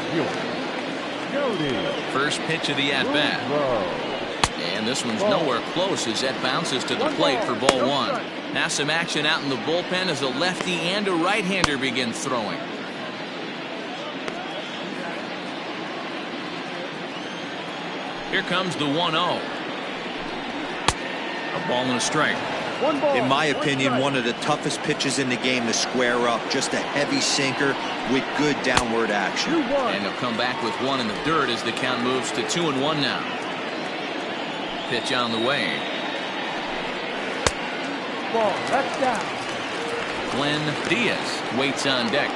First pitch of the at-bat. And this one's nowhere close as that bounces to the plate for ball one. Now some action out in the bullpen as a lefty and a right-hander begin throwing. Here comes the 1-0. A ball and a strike. In my opinion, one of the toughest pitches in the game to square up. Just a heavy sinker with good downward action. And he'll come back with one in the dirt as the count moves to 2-1 now. Pitch on the way. Ball, that's down. Glenn Diaz waits on deck.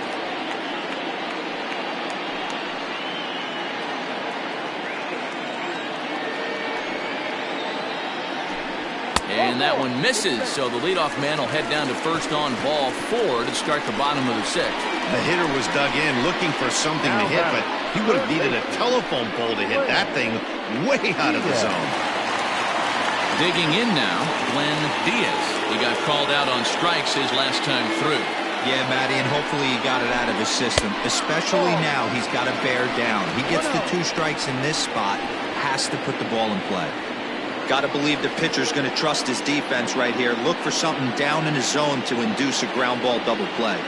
And that one misses, so the leadoff man will head down to first on ball 4 to start the bottom of the 6th. The hitter was dug in looking for something to hit, but he would have needed a telephone pole to hit that thing way out of the zone. Digging in now, Glenn Diaz. He got called out on strikes his last time through. Yeah, Matty, and hopefully he got it out of his system. Especially now, he's got to bear down. He gets the 2 strikes in this spot, has to put the ball in play. Got to believe the pitcher's going to trust his defense right here. Look for something down in his zone to induce a ground ball double play.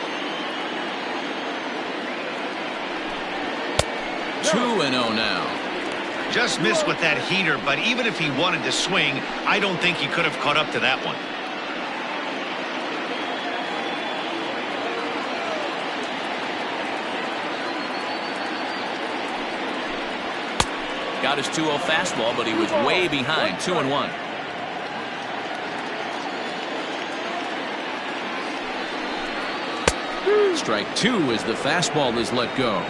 2-0 now. Just missed with that heater, but even if he wanted to swing, I don't think he could have caught up to that one. Got his 2-0 fastball, but he was way behind. 2-1. Strike 2 as the fastball is let go.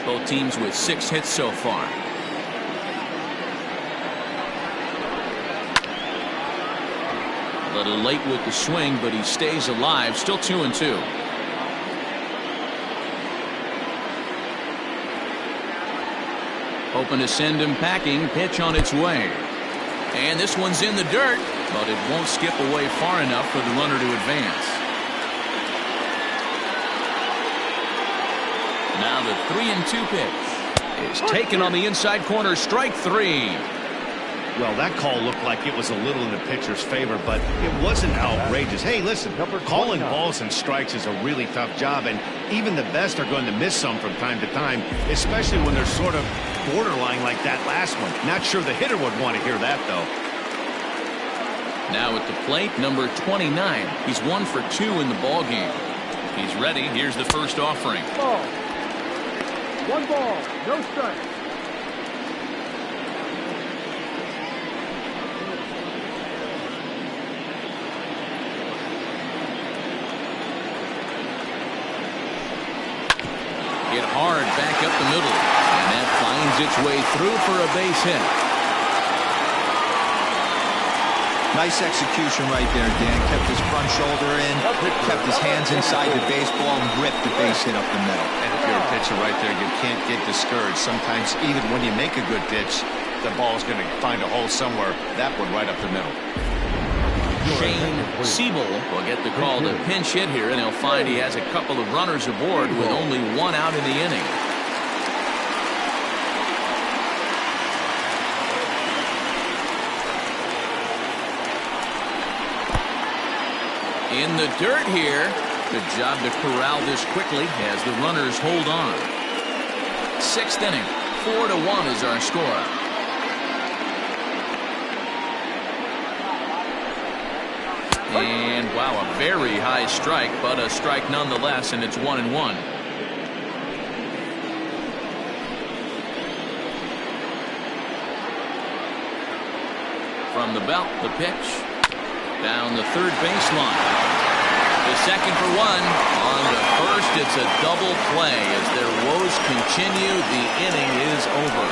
Both teams with 6 hits so far. A little late with the swing, but he stays alive. Still 2-2. Hoping to send him packing. Pitch on its way. And this one's in the dirt, but it won't skip away far enough for the runner to advance. Now the 3-2 pitch is taken on the inside corner. Strike 3. Well, that call looked like it was a little in the pitcher's favor, but it wasn't outrageous. Hey, listen, calling balls and strikes is a really tough job, and even the best are going to miss some from time to time, especially when they're sort of borderline like that last one. Not sure the hitter would want to hear that, though. Now at the plate, number 29. He's 1 for 2 in the ball game. He's ready. Here's the first offering. Ball. 1 ball, no strike. Hit hard back up the middle, and that finds its way through for a base hit. Nice execution right there, Dan. Kept his front shoulder in, kept his hands inside the baseball, and ripped the base hit up the middle. And if you're a pitcher right there, you can't get discouraged. Sometimes even when you make a good pitch, the ball's going to find a hole somewhere. That one right up the middle. Shane Siebel will get the call to pinch hit here, and he'll find he has a couple of runners aboard with only 1 out in the inning. In the dirt here. Good job to corral this quickly as the runners hold on. 6th inning. 4-1 is our score. And wow, a very high strike, but a strike nonetheless, and it's 1-1. From the belt, the pitch down the third baseline. The second for 1. On the first, it's a double play as their woes continue. The inning is over.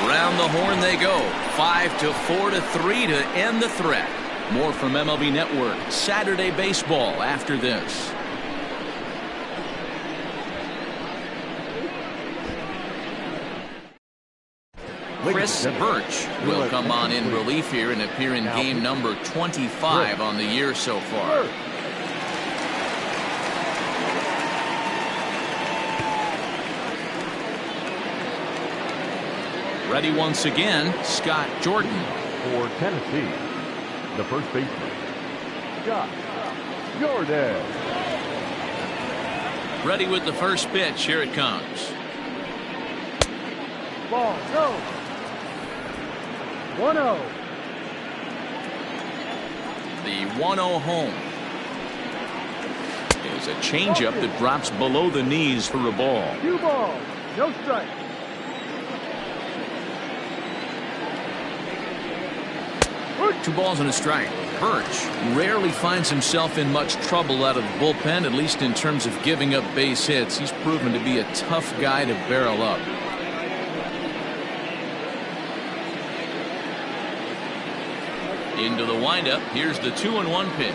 Around the horn they go. 5-4 to 3 to end the threat. More from MLB Network Saturday Baseball after this. Chris Birch will come on in relief here and appear in game number 25 on the year so far. Ready once again, Scott Jordan. For Tennessee, the first baseman, Scott Jordan. Ready with the first pitch. Here it comes. Ball, go. 1-0. The 1-0 home As a changeup that drops below the knees for a ball. 2 balls, no strike. Two balls and a strike. Birch rarely finds himself in much trouble out of the bullpen, at least in terms of giving up base hits. He's proven to be a tough guy to barrel up. Into the windup. Here's the 2-1 pitch.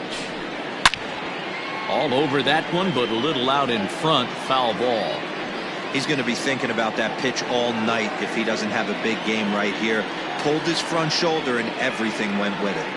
All over that one, but a little out in front. Foul ball. He's going to be thinking about that pitch all night if he doesn't have a big game right here. Pulled his front shoulder and everything went with it.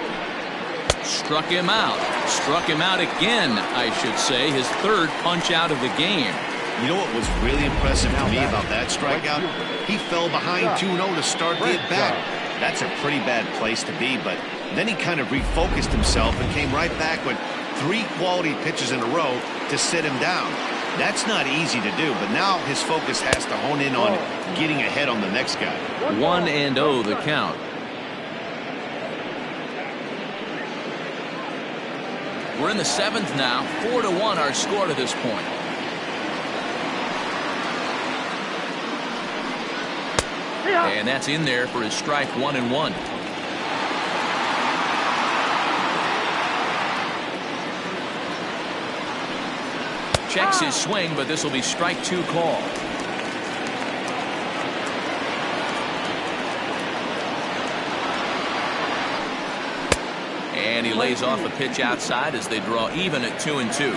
Struck him out. Struck him out again, I should say. His third punch out of the game. You know what was really impressive to me about that strikeout? He fell behind 2-0 to start the at-bat. That's a pretty bad place to be, but then he kind of refocused himself and came right back with 3 quality pitches in a row to sit him down. That's not easy to do, but now his focus has to hone in on getting ahead on the next guy. 1-0 the count. We're in the 7th now. 4-1 our score to this point. And that's in there for his strike 1-1. Checks his swing, but this will be strike 2 call. And he lays off a pitch outside as they draw even at 2-2.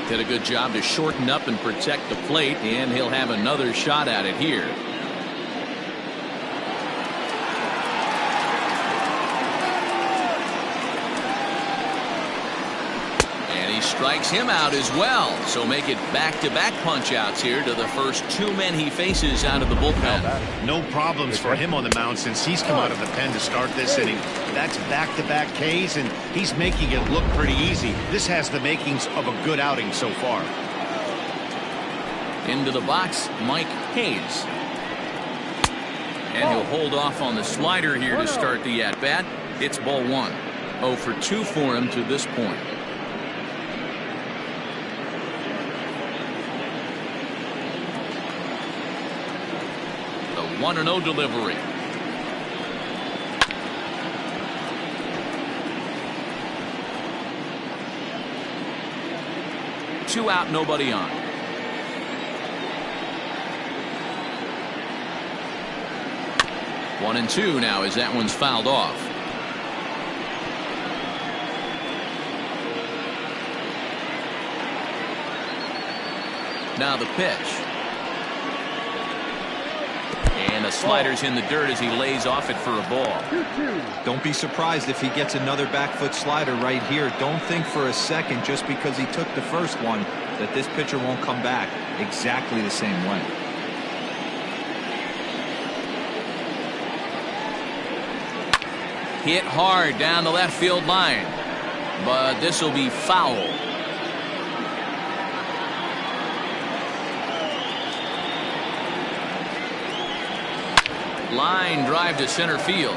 Did a good job to shorten up and protect the plate, and he'll have another shot at it here. Strikes him out as well, so make it back-to-back punch-outs here to the first 2 men he faces out of the bullpen. No problems for him on the mound since he's come out of the pen to start this inning. That's back-to-back Ks, and he's making it look pretty easy. This has the makings of a good outing so far. Into the box, Mike Hayes. And he'll hold off on the slider here to start the at-bat. It's ball 1. 0 for 2 for him to this point. The 1-0 delivery. Two out, nobody on. One and two now as that one's fouled off. Now the pitch. And the slider's in the dirt as he lays off it for a ball. 2-2. Don't be surprised if he gets another back foot slider right here. Don't think for a second just because he took the first one that this pitcher won't come back exactly the same way. Hit hard down the left field line, but this will be foul. Line drive to center field.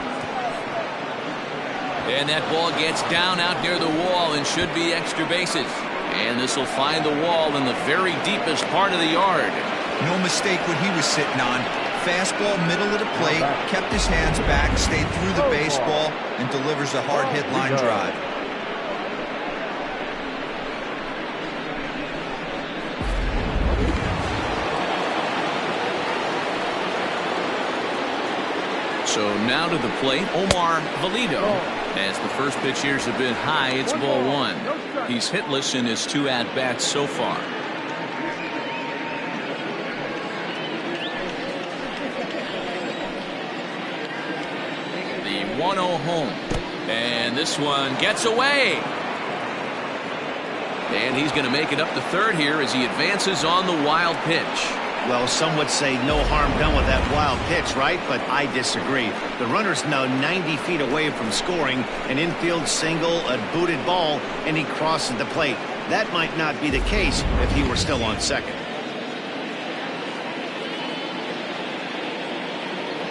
And that ball gets down out near the wall and should be extra bases. And this will find the wall in the very deepest part of the yard. No mistake what he was sitting on. Fastball middle of the plate, kept his hands back, stayed through the baseball, and delivers a hard hit line drive. So now to the plate, Omar Valido. As the first pitch here's a bit high, it's ball 1. He's hitless in his 2 at-bats so far. The 1-0 home. And this one gets away. And he's going to make it up to third here as he advances on the wild pitch. Well, some would say no harm done with that wild pitch, right? But I disagree. The runner's now 90 feet away from scoring, an infield single, a booted ball, and he crosses the plate. That might not be the case if he were still on second.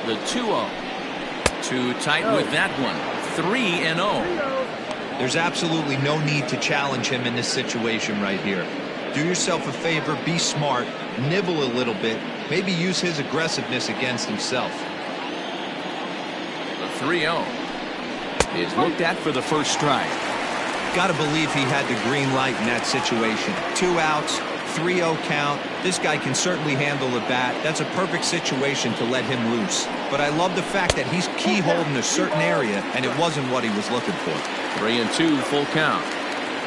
The 2-0. Too tight with that one. 3-0. There's absolutely no need to challenge him in this situation right here. Do yourself a favor, be smart, nibble a little bit, maybe use his aggressiveness against himself. The 3-0 is looked at for the first strike. Gotta believe he had the green light in that situation. 2 outs, 3-0 count. This guy can certainly handle the bat. That's a perfect situation to let him loose. But I love the fact that he's keyholed in a certain area, and it wasn't what he was looking for. 3-2, full count.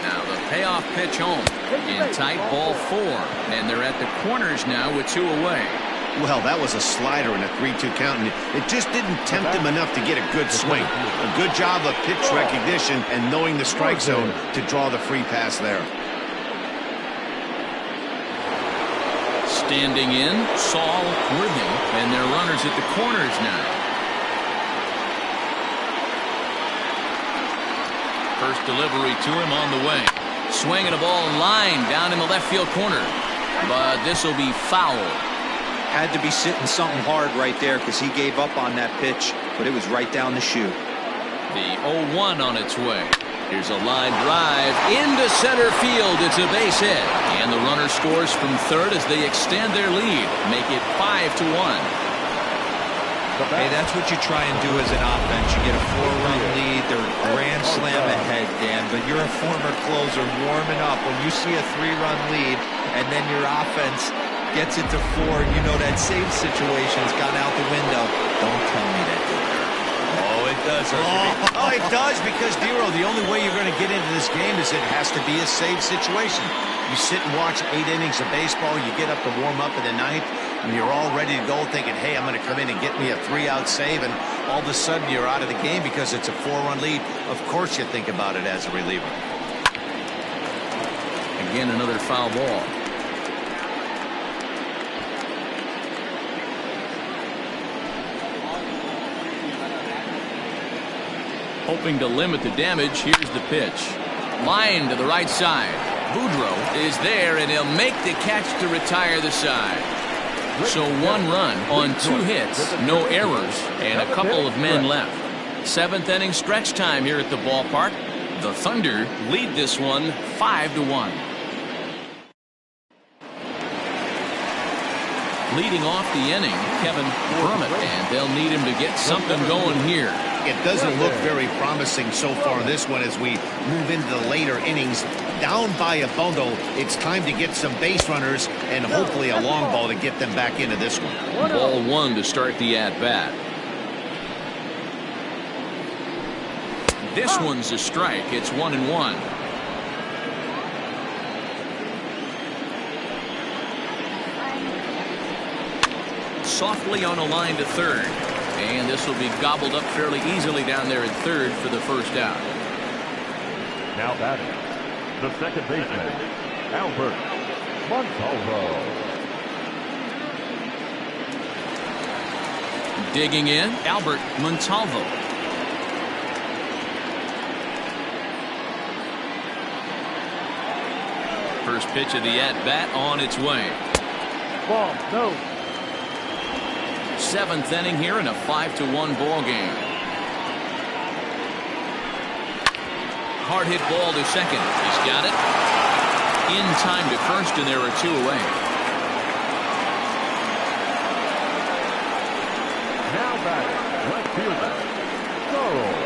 Now the payoff pitch home. In tight, ball 4. And they're at the corners now with 2 away. Well, that was a slider in a 3-2 count, and it just didn't tempt him enough to get a good swing. A good job of pitch recognition and knowing the strike zone to draw the free pass there. Standing in, Saul Worthy, and their runners at the corners now. First delivery to him on the way. Swinging a ball line down in the left field corner. But this will be foul. Had to be sitting something hard right there because he gave up on that pitch, but it was right down the chute. The 0-1 on its way. Here's a line drive into center field. It's a base hit. And the runner scores from third as they extend their lead. Make it 5-1. Hey, that's what you try and do as an offense. You get a 4-run lead. They're grand slam ahead, Dan. But you're a former closer warming up. When you see a 3-run lead and then your offense gets it to 4, you know that save situation's gone out the window. Don't tell me that. Oh, it does. Oh, it does, because, Dero, the only way you're going to get into this game is it has to be a save situation. You sit and watch 8 innings of baseball, you get up to warm up in the 9th, and you're all ready to go thinking, hey, I'm going to come in and get me a 3-out save, and all of a sudden you're out of the game because it's a 4-run lead. Of course you think about it as a reliever. Again, another foul ball. Hoping to limit the damage, here's the pitch. Line to the right side. Boudreaux is there, and he'll make the catch to retire the side. So 1 run on 2 hits, no errors, and a couple of men left. 7th inning stretch time here at the ballpark. The Thunder lead this one 5-1. Leading off the inning, Kevin Brummett, and they'll need him to get something going here. It doesn't look very promising so far this one as we move into the later innings. Down by a bundle, it's time to get some base runners and hopefully a long ball to get them back into this one. Ball 1 to start the at-bat. This one's a strike. It's 1-1. Softly on a line to third. And this will be gobbled up fairly easily down there at third for the first out. Now batting, the second baseman, Albert Montalvo. Digging in, Albert Montalvo. First pitch of the at-bat on its way. Ball, no. 7th inning here in a 5-1 ball game. Hard hit ball to second. He's got it. In time to first, and there are 2 away. Now batting, left fielder, Charles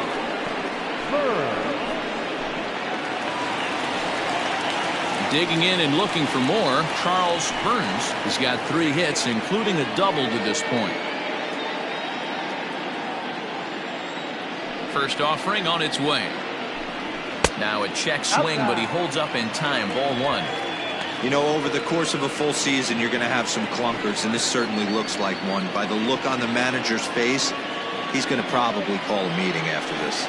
Burns. Digging in and looking for more, Charles Burns has got 3 hits, including a double to this point. First offering on its way. Now a check swing, but he holds up in time. Ball 1. You know, over the course of a full season, you're going to have some clunkers, and this certainly looks like one. By the look on the manager's face, he's going to probably call a meeting after this.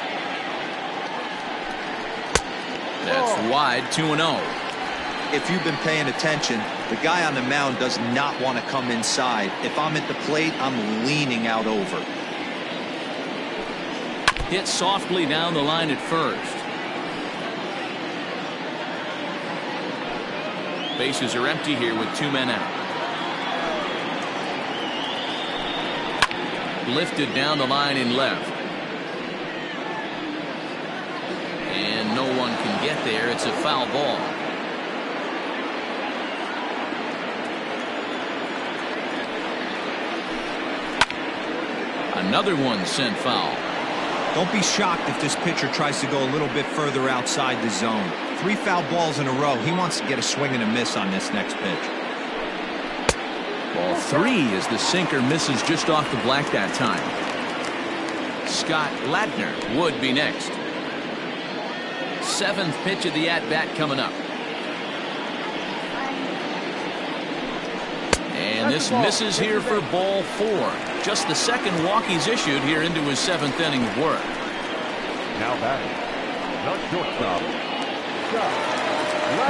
That's wide, 2-0. If you've been paying attention, the guy on the mound does not want to come inside. If I'm at the plate, I'm leaning out over. Hit softly down the line at first. Bases are empty here with 2 men out. lifted down the line in left. And no one can get there. It's a foul ball. Another one sent foul. Don't be shocked if this pitcher tries to go a little bit further outside the zone. 3 foul balls in a row. He wants to get a swing and a miss on this next pitch. Ball 3 as the sinker misses just off the black that time. Scott Ladner would be next. 7th pitch of the at-bat coming up. And this misses here for ball 4. Just the second walk he's issued here into his 7th inning of work. Now batting, the shortstop.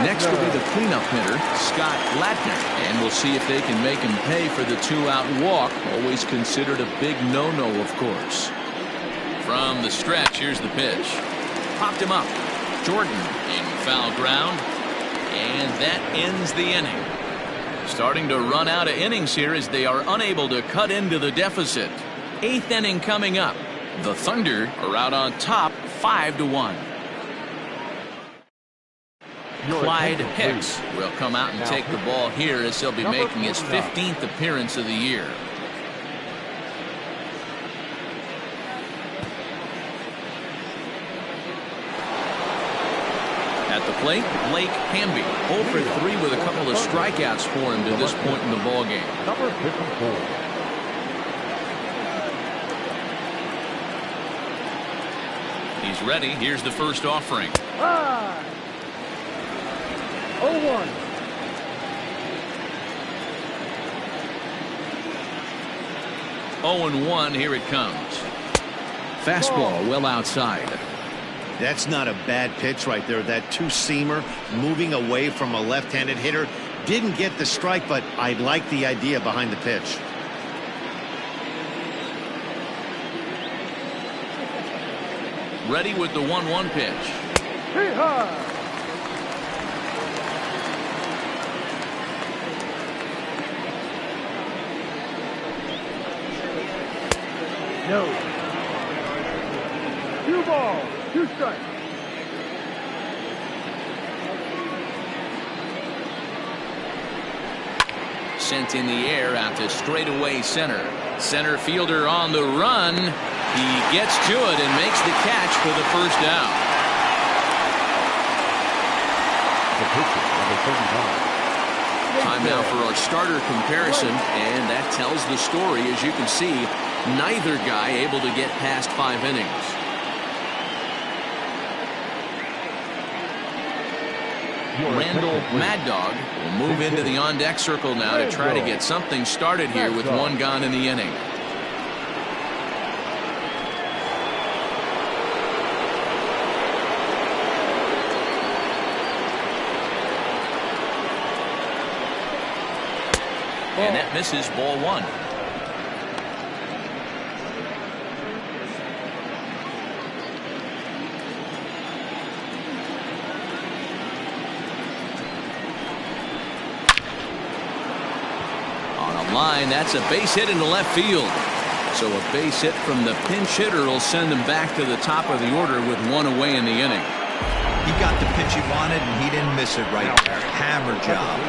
Next will be the cleanup hitter, Scott Ladner. And we'll see if they can make him pay for the 2-out walk. Always considered a big no-no, of course. From the stretch, here's the pitch. Popped him up. Jordan in foul ground. And that ends the inning. Starting to run out of innings here as they are unable to cut into the deficit. 8th inning coming up. The Thunder are out on top 5-1. Clyde Hicks will come out and take the ball here as he'll be making his 15th appearance of the year. At the plate, Blake Hamby, 0 for 3 with a couple of strikeouts for him to this point in the ball game. Number 54. He's ready. Here's the first offering. 0-1. Oh and 1. Here it comes. Fastball well outside. That's not a bad pitch right there. That two-seamer moving away from a left-handed hitter. Didn't get the strike, but I like the idea behind the pitch. Ready with the 1-1 pitch. No. 2 balls, 2 strikes. Sent in the air out to straightaway center. Center fielder on the run. He gets to it and makes the catch for the first out. The pitcher, number 39. Time now for our starter comparison, and that tells the story. As you can see, neither guy able to get past 5 innings. Randall Mad Dog will move into the on-deck circle now to try to get something started here with 1 gone in the inning. And that misses ball 1. Line, that's a base hit into left field. So a base hit from the pinch hitter will send him back to the top of the order with 1 away in the inning. He got the pitch he wanted, and he didn't miss it right there. Hammer job.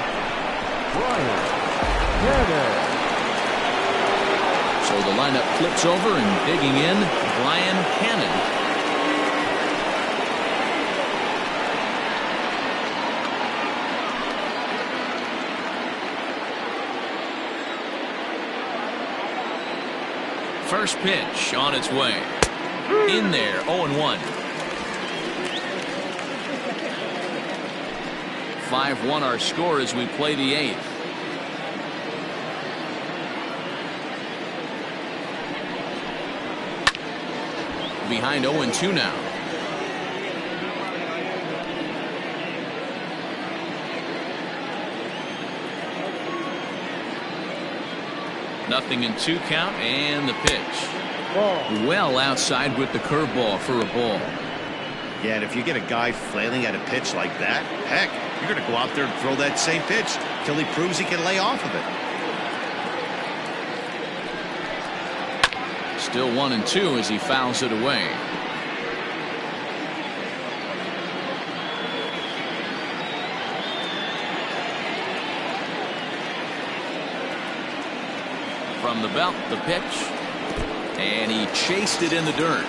So the lineup flips over, and digging in, Brian Cannon. First pitch on its way. In there, 0-1. 5-1 our score as we play the 8th. Behind 0-2 now. Nothing in 2 count, and the pitch. Well outside with the curveball for a ball. Yeah, and if you get a guy flailing at a pitch like that, heck, you're going to go out there and throw that same pitch till he proves he can lay off of it. Still 1-2 as he fouls it away. From the belt, the pitch, and he chased it in the dirt.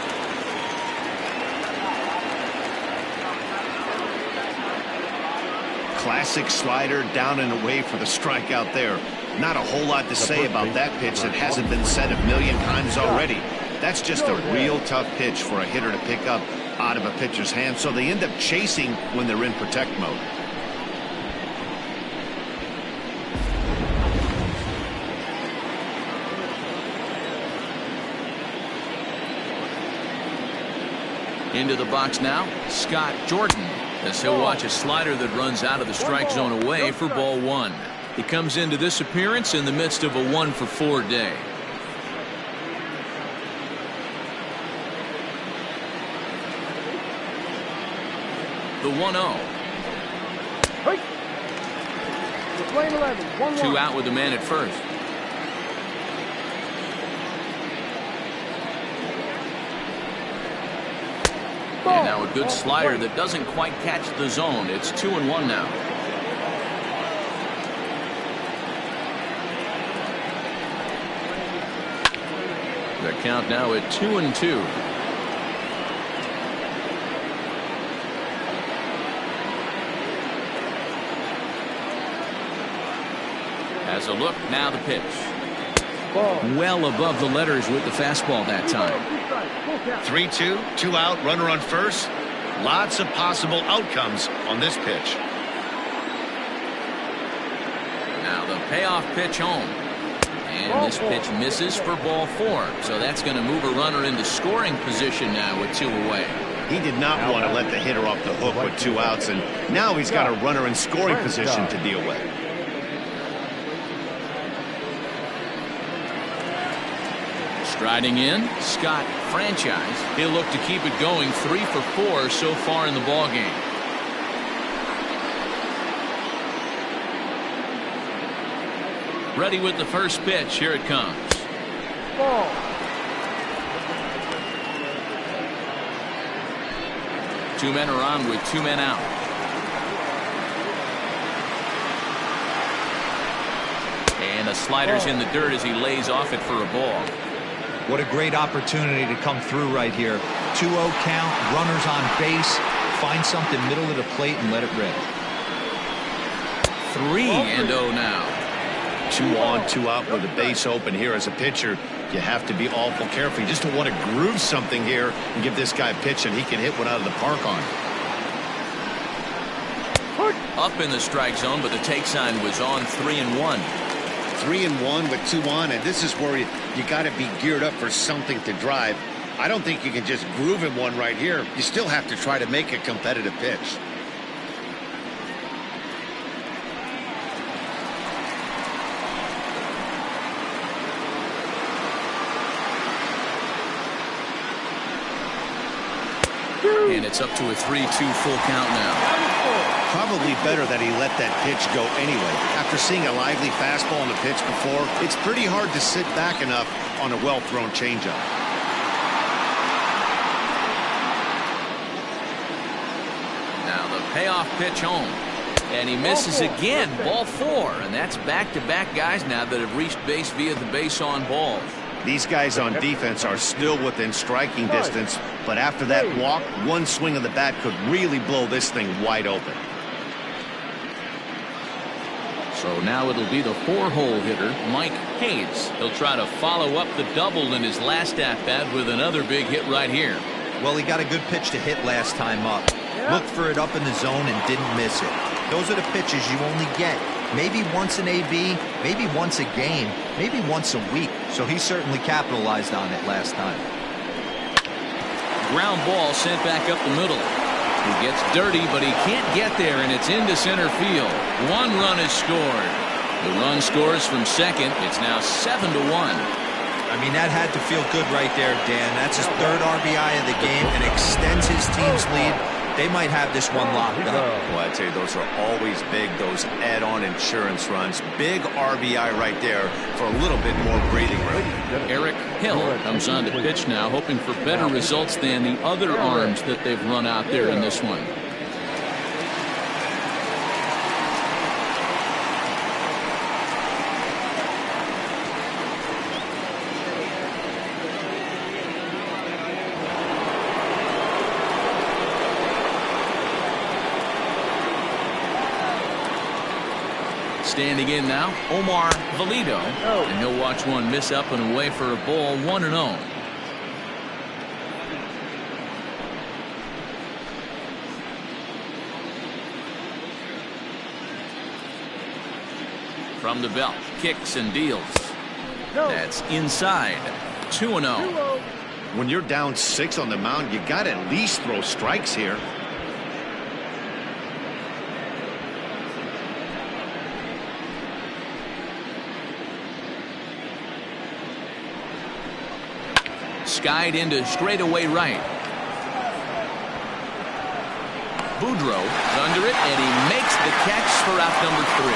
Classic slider down and away for the strikeout there. Not a whole lot to say about that pitch that hasn't been said a million times already. That's just a real tough pitch for a hitter to pick up out of a pitcher's hand, so they end up chasing when they're in protect mode. Into the box now, Scott Jordan, as he'll watch a slider that runs out of the strike zone away for ball 1. He comes into this appearance in the midst of a 1-for-4 day. The 1-0. Lane 11, 1-1. 2 out with the man at first. And now a good slider that doesn't quite catch the zone. It's 2-1 now. The count now at 2-2. Has a look, now the pitch. Well above the letters with the fastball that time. 3-2, 2 out, runner on first. Lots of possible outcomes on this pitch. Now the payoff pitch home. And this pitch misses for ball 4. So that's going to move a runner into scoring position now with 2 away. He did not want to let the hitter off the hook with 2 outs, and now he's got a runner in scoring position to deal with. Striding in, Scott Franchise. He'll look to keep it going 3 for 4 so far in the ballgame. Ready with the first pitch. Here it comes. Ball. 2 men are on with 2 men out. And the slider's in the dirt as he lays off it for a ball. What a great opportunity to come through right here. 2-0 count, runners on base. Find something middle of the plate and let it rip. 3-0 now. 2 on, 2 out with the base open here. As a pitcher, you have to be awful careful. You just don't want to groove something here and give this guy a pitch and he can hit one out of the park on. Up in the strike zone, but the take sign was on 3-1. 3-1 with 2 on, and this is where you got to be geared up for something to drive. I don't think you can just groove him one right here. You still have to try to make a competitive pitch. And it's up to a 3-2 full count now. Probably better that he let that pitch go anyway. After seeing a lively fastball on the pitch before, it's pretty hard to sit back enough on a well-thrown changeup. Now the payoff pitch home. And he misses again, ball 4. And that's back-to-back guys now that have reached base via the base on balls. These guys on defense are still within striking distance, but after that walk, one swing of the bat could really blow this thing wide open. So now it'll be the 4-hole hitter, Mike Hayes. He'll try to follow up the double in his last at-bat with another big hit right here. Well, he got a good pitch to hit last time up. Looked for it up in the zone and didn't miss it. Those are the pitches you only get. Maybe once an AB, maybe once a game, maybe once a week. So he certainly capitalized on it last time. Ground ball sent back up the middle. He gets dirty, but he can't get there, and it's into center field. 1 run is scored. The run scores from second. It's now 7-1. I mean, that had to feel good right there, Dan. That's his 3rd RBI of the game and extends his team's lead. They might have this one locked up. Well, I tell you, those are always big, those add-on insurance runs. Big RBI right there for a little bit more breathing room. Eric Hill comes on to pitch now, hoping for better results than the other arms that they've run out there in this one. Standing in now, Omar Valido, and he'll watch one miss up and away for a ball, 1-0. From the belt, kicks and deals. That's inside, 2-0. When you're down 6 on the mound, you got to at least throw strikes here. Skied into straightaway right. Boudreau is under it, and he makes the catch for out number 3.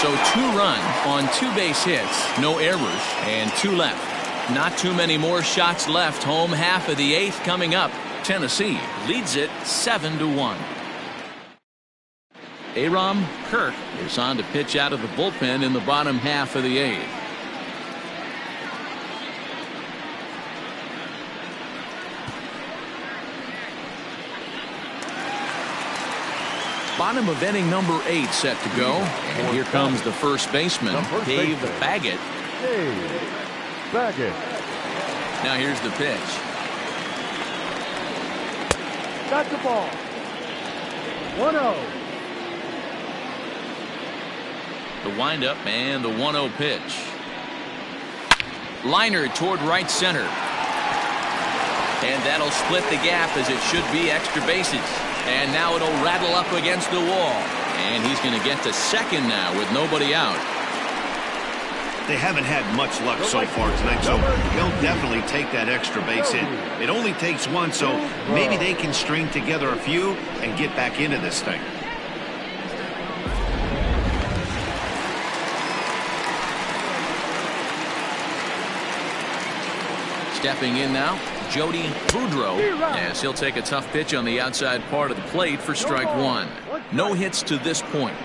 So 2 runs on 2 base hits, no errors, and 2 left. Not too many more shots left. Home half of the 8th coming up. Tennessee leads it 7-1. Aram Kirk is on to pitch out of the bullpen in the bottom half of the 8th. Bottom of inning number 8 set to go. And here comes the first baseman, Dave Baggett. Now here's the pitch. Got the ball. 1-0. The windup and the 1-0 pitch. Liner toward right center. And that'll split the gap, as it should be extra bases. And now it'll rattle up against the wall. And he's going to get to second now with nobody out. They haven't had much luck so far tonight, so they'll definitely take that extra base hit. It only takes one, so maybe they can string together a few and get back into this thing. Stepping in now, Jody Boudreau, as he'll take a tough pitch on the outside part of the plate for strike 1. No hits to this point.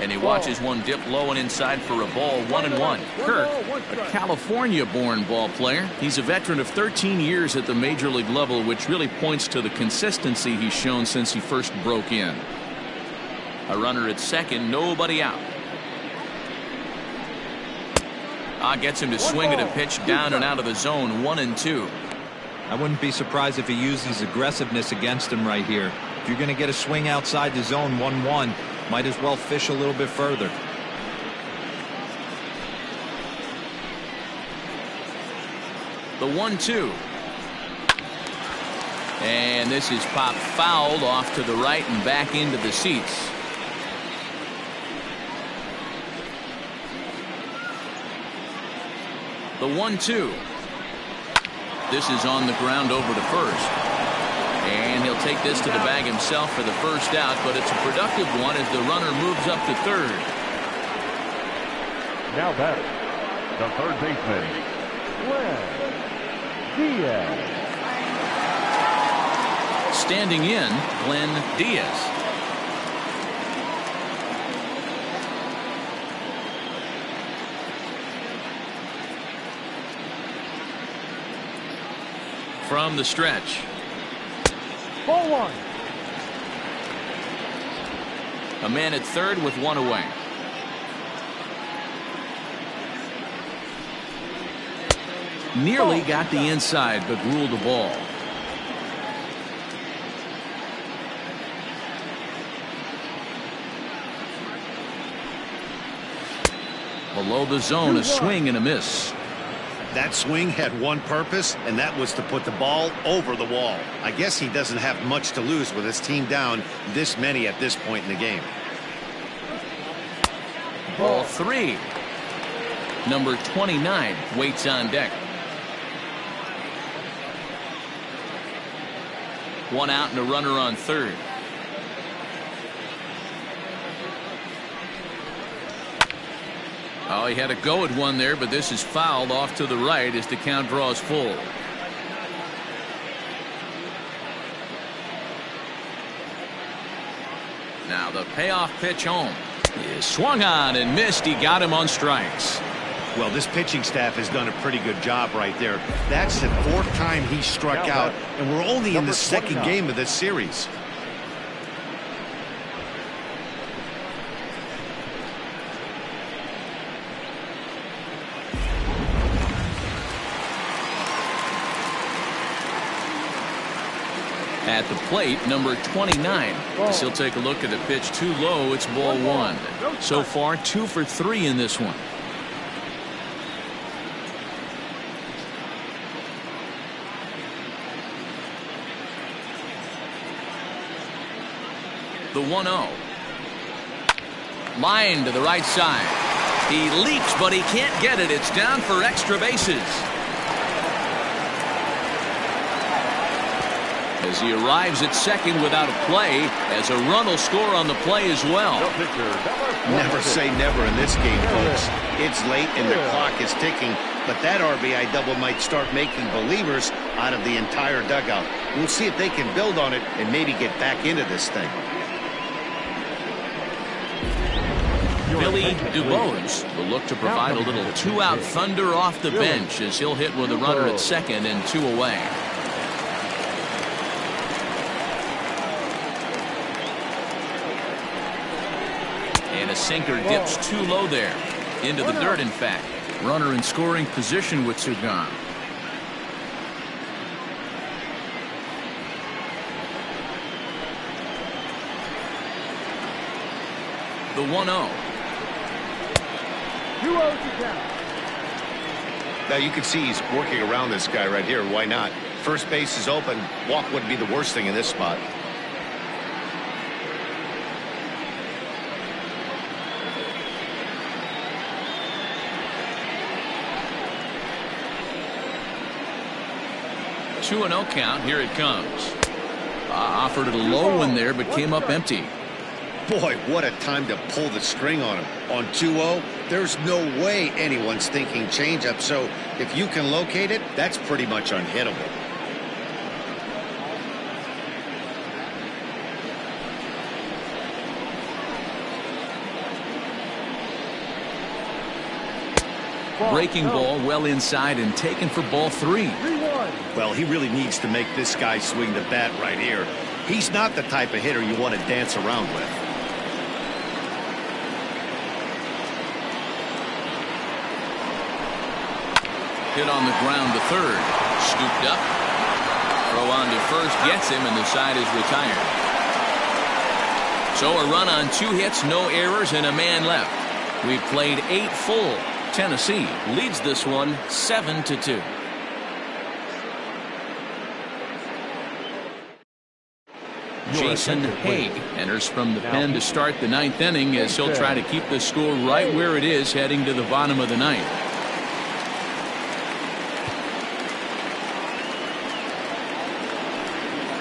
And he watches one dip low and inside for a ball, 1-1. Kirk, a California-born ball player. He's a veteran of 13 years at the major league level, which really points to the consistency he's shown since he first broke in. A runner at second, nobody out. Gets him to swing at a pitch down and out of the zone, 1-2. I wouldn't be surprised if he uses aggressiveness against him right here. If you're going to get a swing outside the zone, 1-1. Might as well fish a little bit further. The 1-2. And this is popped fouled off to the right and back into the seats. The 1-2. This is on the ground over to first. And he'll take this to the bag himself for the first out, but it's a productive one as the runner moves up to third. Now batting, the third baseman, Glenn Diaz. Standing in, Glenn Diaz. From the stretch. Ball 1. A man at third with one away. Nearly got the inside, but ruled the ball. Below the zone, a swing and a miss. That swing had one purpose, and that was to put the ball over the wall. I guess he doesn't have much to lose with his team down this many at this point in the game. Ball 3. Number 29 waits on deck. 1 out and a runner on third. Oh, he had a go at one there, but this is fouled off to the right as the count draws full. Now the payoff pitch home is swung on and missed. He got him on strikes. Well, this pitching staff has done a pretty good job right there. That's the 4th time he struck out, and we're only in the 2nd game of this series. At the plate, number 29. As he'll take a look at the pitch too low. It's ball 1. So far, 2 for 3 in this one. The 1-0. Line to the right side. He leaps, but he can't get it. It's down for extra bases. As he arrives at second without a play, as a run will score on the play as well. Never say never in this game, folks. It's late and the clock is ticking, but that RBI double might start making believers out of the entire dugout. We'll see if they can build on it and maybe get back into this thing. Billy DuBose will look to provide a little 2-out thunder off the bench as he'll hit with a runner at second and 2 away. And a sinker dips too low there. Into the dirt, in fact. Runner in scoring position with 2 gone. The 1-0. 2-0 to count. Now you can see he's working around this guy right here. Why not? First base is open. Walk wouldn't be the worst thing in this spot. Two and 0 count. Here it comes. Offered it a low one there, but came up empty. Boy, what a time to pull the string on him. On 2-0, there's no way anyone's thinking changeup. So if you can locate it, that's pretty much unhittable. Breaking ball well inside and taken for ball 3. 3-1. Well, he really needs to make this guy swing the bat right here. He's not the type of hitter you want to dance around with. Hit on the ground to third. Scooped up. Throw on to first gets him, and the side is retired. So a run on 2 hits, no errors, and a man left. We've played 8 full. Tennessee leads this one 7-2. Jason Haig enters from the pen to start the 9th inning as he'll try to keep the score right where it is heading to the bottom of the 9th.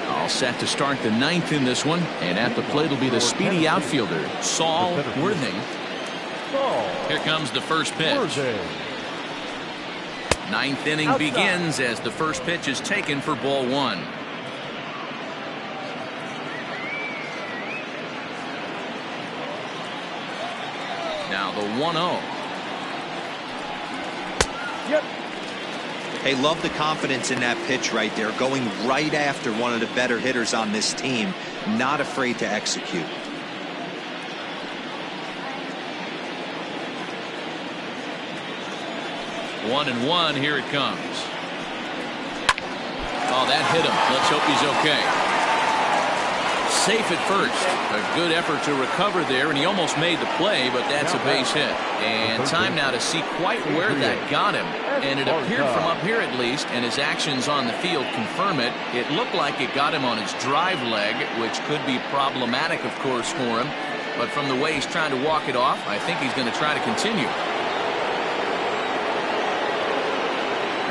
All set to start the 9th in this one, and at the plate will be the speedy outfielder Saul Worthing. Here comes the first pitch. 9th inning begins as the first pitch is taken for ball 1. Now the 1-0. Yep. Hey, love the confidence in that pitch right there, going right after one of the better hitters on this team, not afraid to execute. 1-1. Here it comes. Oh, that hit him. Let's hope he's okay. Safe at first. A good effort to recover there, and he almost made the play, but that's a base hit. And time now to see quite where that got him. And it appeared from up here at least, and his actions on the field confirm it. It looked like it got him on his drive leg, which could be problematic, of course, for him. But from the way he's trying to walk it off, I think he's going to try to continue.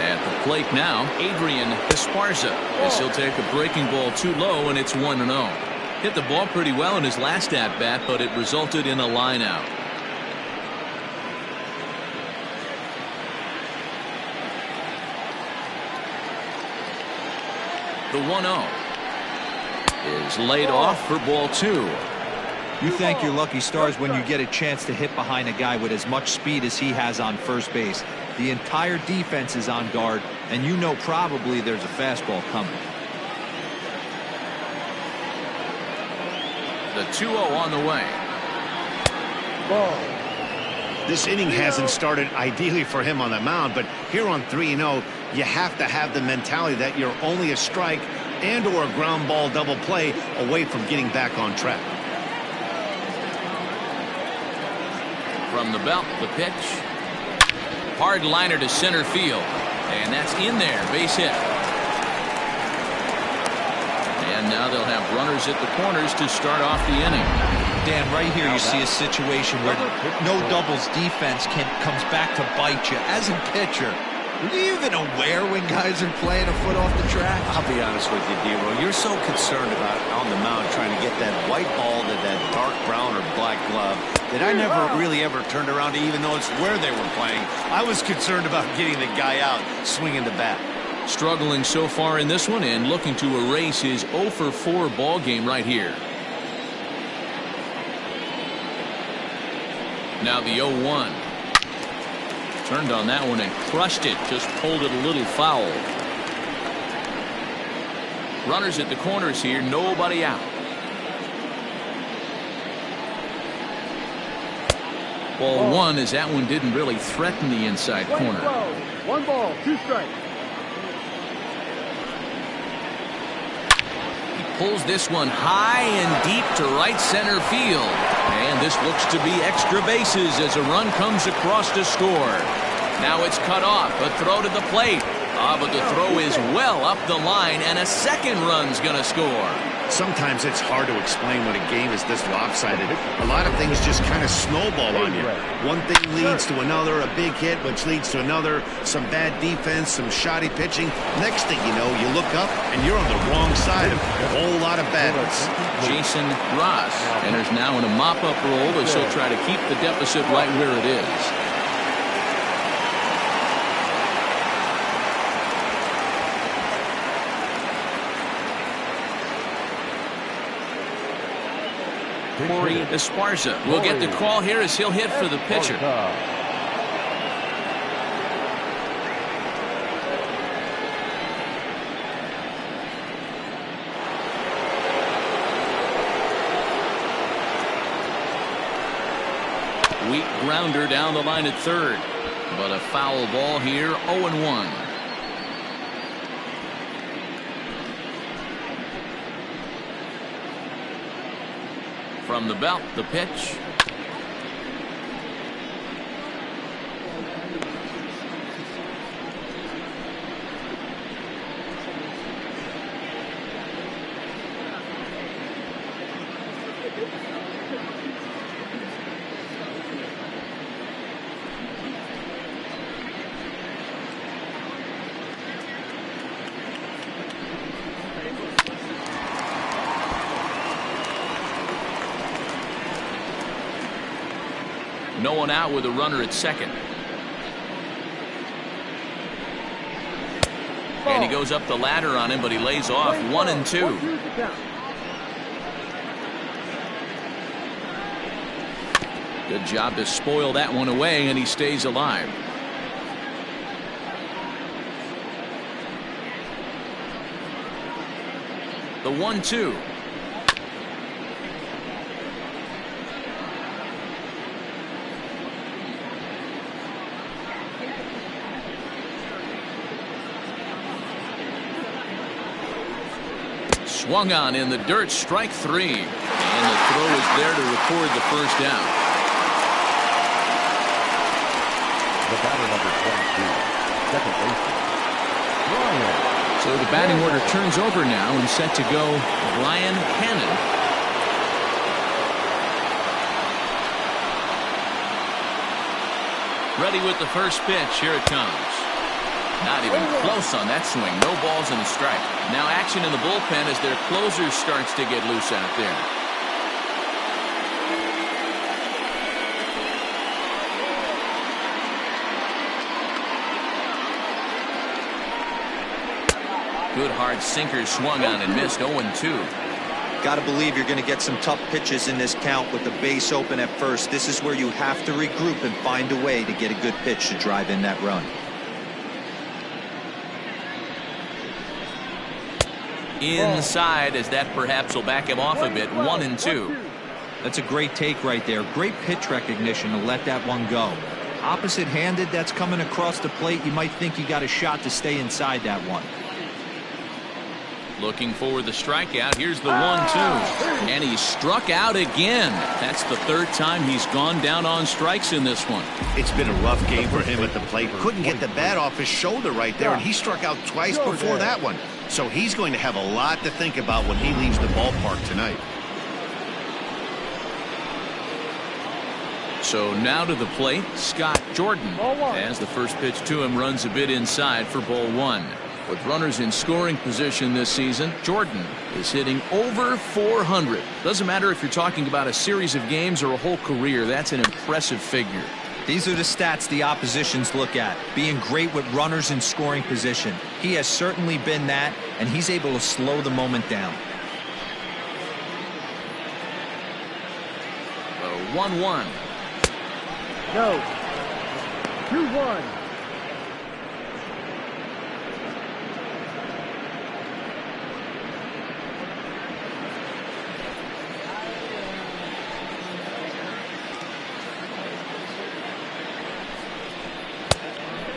At the plate now, Adrian Esparza, as he'll take a breaking ball too low, and it's 1-0. Hit the ball pretty well in his last at-bat, but it resulted in a line out. The 1-0 is laid off for ball 2. You thank your lucky stars when you get a chance to hit behind a guy with as much speed as he has on first base. The entire defense is on guard, and you know probably there's a fastball coming. The 2-0 on the way. Ball. This inning hasn't started ideally for him on the mound, but here on 3-0, you have to have the mentality that you're only a strike and or a ground ball double play away from getting back on track. From the belt, the pitch. Hard liner to center field. And that's in there. Base hit. And now they'll have runners at the corners to start off the inning. Dan, right here you see a situation where no doubles defense comes back to bite you. As a pitcher, are you even aware when guys are playing a foot off the track? I'll be honest with you, D-Roll. You're so concerned about on the mound trying to get that white ball to that dark brown or black glove that I never really ever turned around to even notice where they were playing. I was concerned about getting the guy out swinging the bat. Struggling so far in this one and looking to erase his 0-for-4 ball game right here. Now the 0-1. Turned on that one and crushed it. Just pulled it a little foul. Runners at the corners here. Nobody out. Ball 1, as that one didn't really threaten the inside corner. 1 ball, 2 strikes. He pulls this one high and deep to right center field. And this looks to be extra bases as a run comes across to score. Now it's cut off. A throw to the plate. But the throw is well up the line, and a second run's going to score. Sometimes it's hard to explain when a game is this lopsided. A lot of things just kind of snowball on you. One thing leads to another, a big hit, which leads to another, some bad defense, some shoddy pitching. Next thing you know, you look up, and you're on the wrong side of a whole lot of badness. Jason Ross enters now in a mop-up role as he'll try to keep the deficit right where it is. Corey Esparza will get the call here as he'll hit for the pitcher. Weak grounder down the line at third, but a foul ball here. 0-1. From the belt, the pitch. No one out with a runner at second. And he goes up the ladder on him, but he lays off. 1-2. Good job to spoil that one away, and he stays alive. The 1-2. Swung on in the dirt, strike 3. And the throw is there to record the first down. The batter number 22, second baseman, Ryan. So the batting order turns over now and set to go Brian Cannon. Ready with the first pitch. Here it comes. Not even close on that swing. No balls and a strike. Now action in the bullpen as their closer starts to get loose out there. Good hard sinker swung on and missed. 0-2. Got to believe you're going to get some tough pitches in this count with the base open at first. This is where you have to regroup and find a way to get a good pitch to drive in that run. Inside, as that perhaps will back him off a bit. 1-2. That's a great take right there. Great pitch recognition to let that one go. Opposite-handed, that's coming across the plate. You might think you got a shot to stay inside that one. Looking for the strikeout. Here's the 1-2. And he struck out again. That's the third time he's gone down on strikes in this one. It's been a rough game for him at the plate. Couldn't get the bat off his shoulder right there, and he struck out twice before that one. So he's going to have a lot to think about when he leaves the ballpark tonight. So now to the plate, Scott Jordan. As the first pitch to him runs a bit inside for ball one. With runners in scoring position this season, Jordan is hitting over 400. Doesn't matter if you're talking about a series of games or a whole career. That's an impressive figure. These are the stats the oppositions look at. Being great with runners in scoring position. He has certainly been that, and he's able to slow the moment down. 1-1. No. 2-1.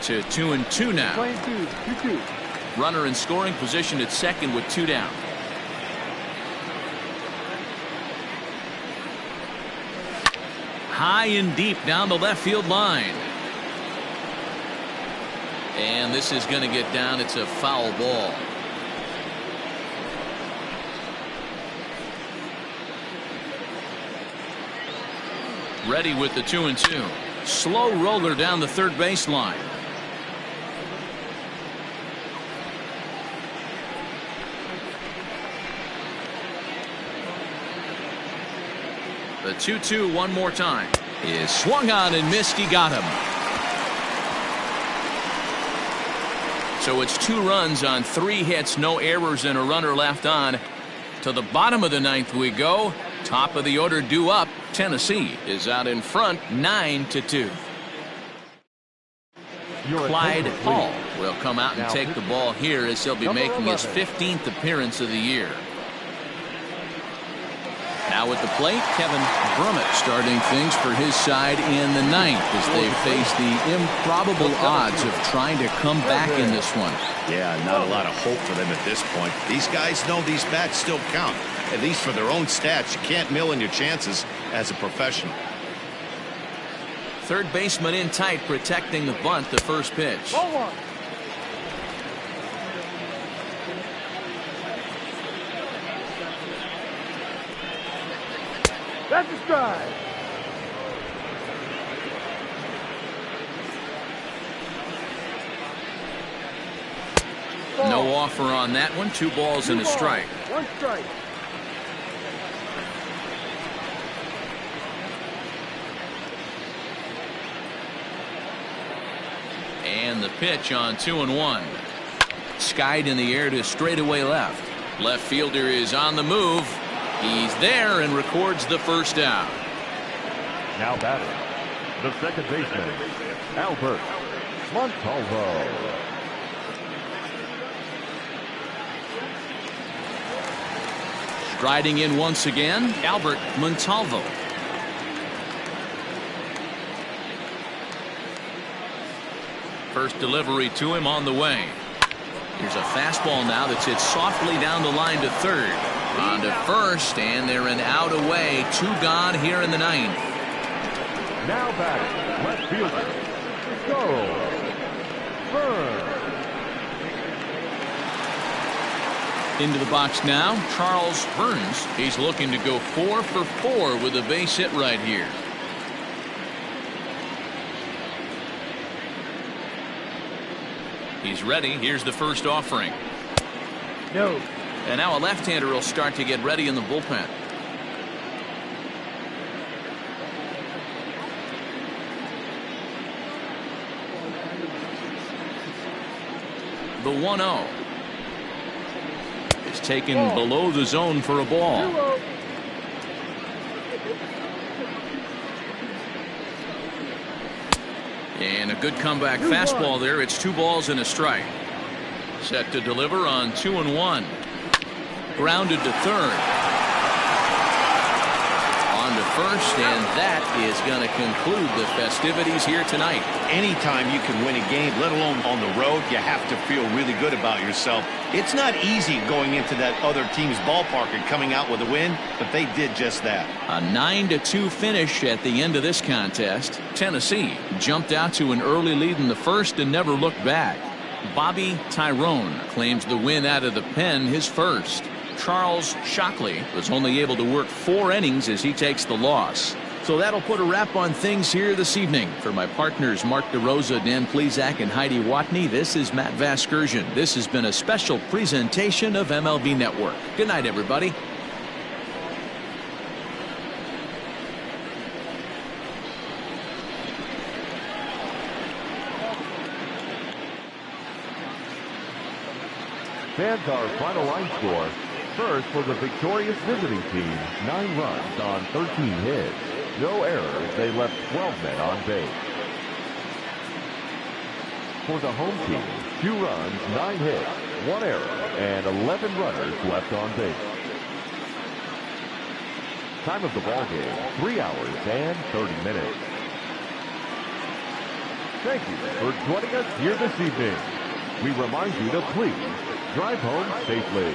To 2-2 now. Playing 2-2. Runner in scoring position at second with 2 down. High and deep down the left field line. And this is going to get down. It's a foul ball. Ready with the 2-2. Slow roller down the third baseline. The 2-2 one more time is swung on and missed. He got him. So it's 2 runs on 3 hits, no errors, and a runner left on. To the bottom of the 9th we go. Top of the order due up. Tennessee is out in front 9-2. Clyde Hall will come out and take the ball here as he'll be making his 15th appearance of the year. Now with the plate, Kevin Brummett starting things for his side in the 9th as they face the improbable odds of trying to come back in this one. Yeah, not a lot of hope for them at this point. These guys know these bats still count, at least for their own stats. You can't mill in your chances as a professional. Third baseman in tight, protecting the bunt. The first pitch. 0-1. That's a strike. No offer on that one. 2 balls and a strike. 1 strike. And the pitch on 2-1. Skied in the air to straightaway left. Left fielder is on the move. He's there and records the first out. Now batting, the second baseman, Albert Montalvo. Striding in once again, Albert Montalvo. First delivery to him on the way. Here's a fastball now that's hit softly down the line to third. On to first, and they're an out away. 2 gone here in the 9th. Now batting, left fielder, Joe Burns. Into the box now, Charles Burns. He's looking to go 4 for 4 with a base hit right here. He's ready. Here's the first offering. No. And now a left-hander will start to get ready in the bullpen. The 1-0 is taken below the zone for a ball. And a good comeback fastball there. It's 2 balls and a strike. Set to deliver on 2-1. Grounded to third. On to first, and that is going to conclude the festivities here tonight. Anytime you can win a game, let alone on the road, you have to feel really good about yourself. It's not easy going into that other team's ballpark and coming out with a win, but they did just that. A 9-2 finish at the end of this contest. Tennessee jumped out to an early lead in the first and never looked back. Bobby Tyrone claims the win out of the pen, his first. Charles Shockley was only able to work 4 innings as he takes the loss. So that'll put a wrap on things here this evening. For my partners Mark DeRosa, Dan Plesac, and Heidi Watney, this is Matt Vasgersian. This has been a special presentation of MLB Network. Good night, everybody. Fans, our final line score. First for the victorious visiting team, 9 runs on 13 hits. No errors, they left 12 men on base. For the home team, 2 runs, 9 hits, 1 error, and 11 runners left on base. Time of the ball game, 3 hours and 30 minutes. Thank you for joining us here this evening. We remind you to please drive home safely.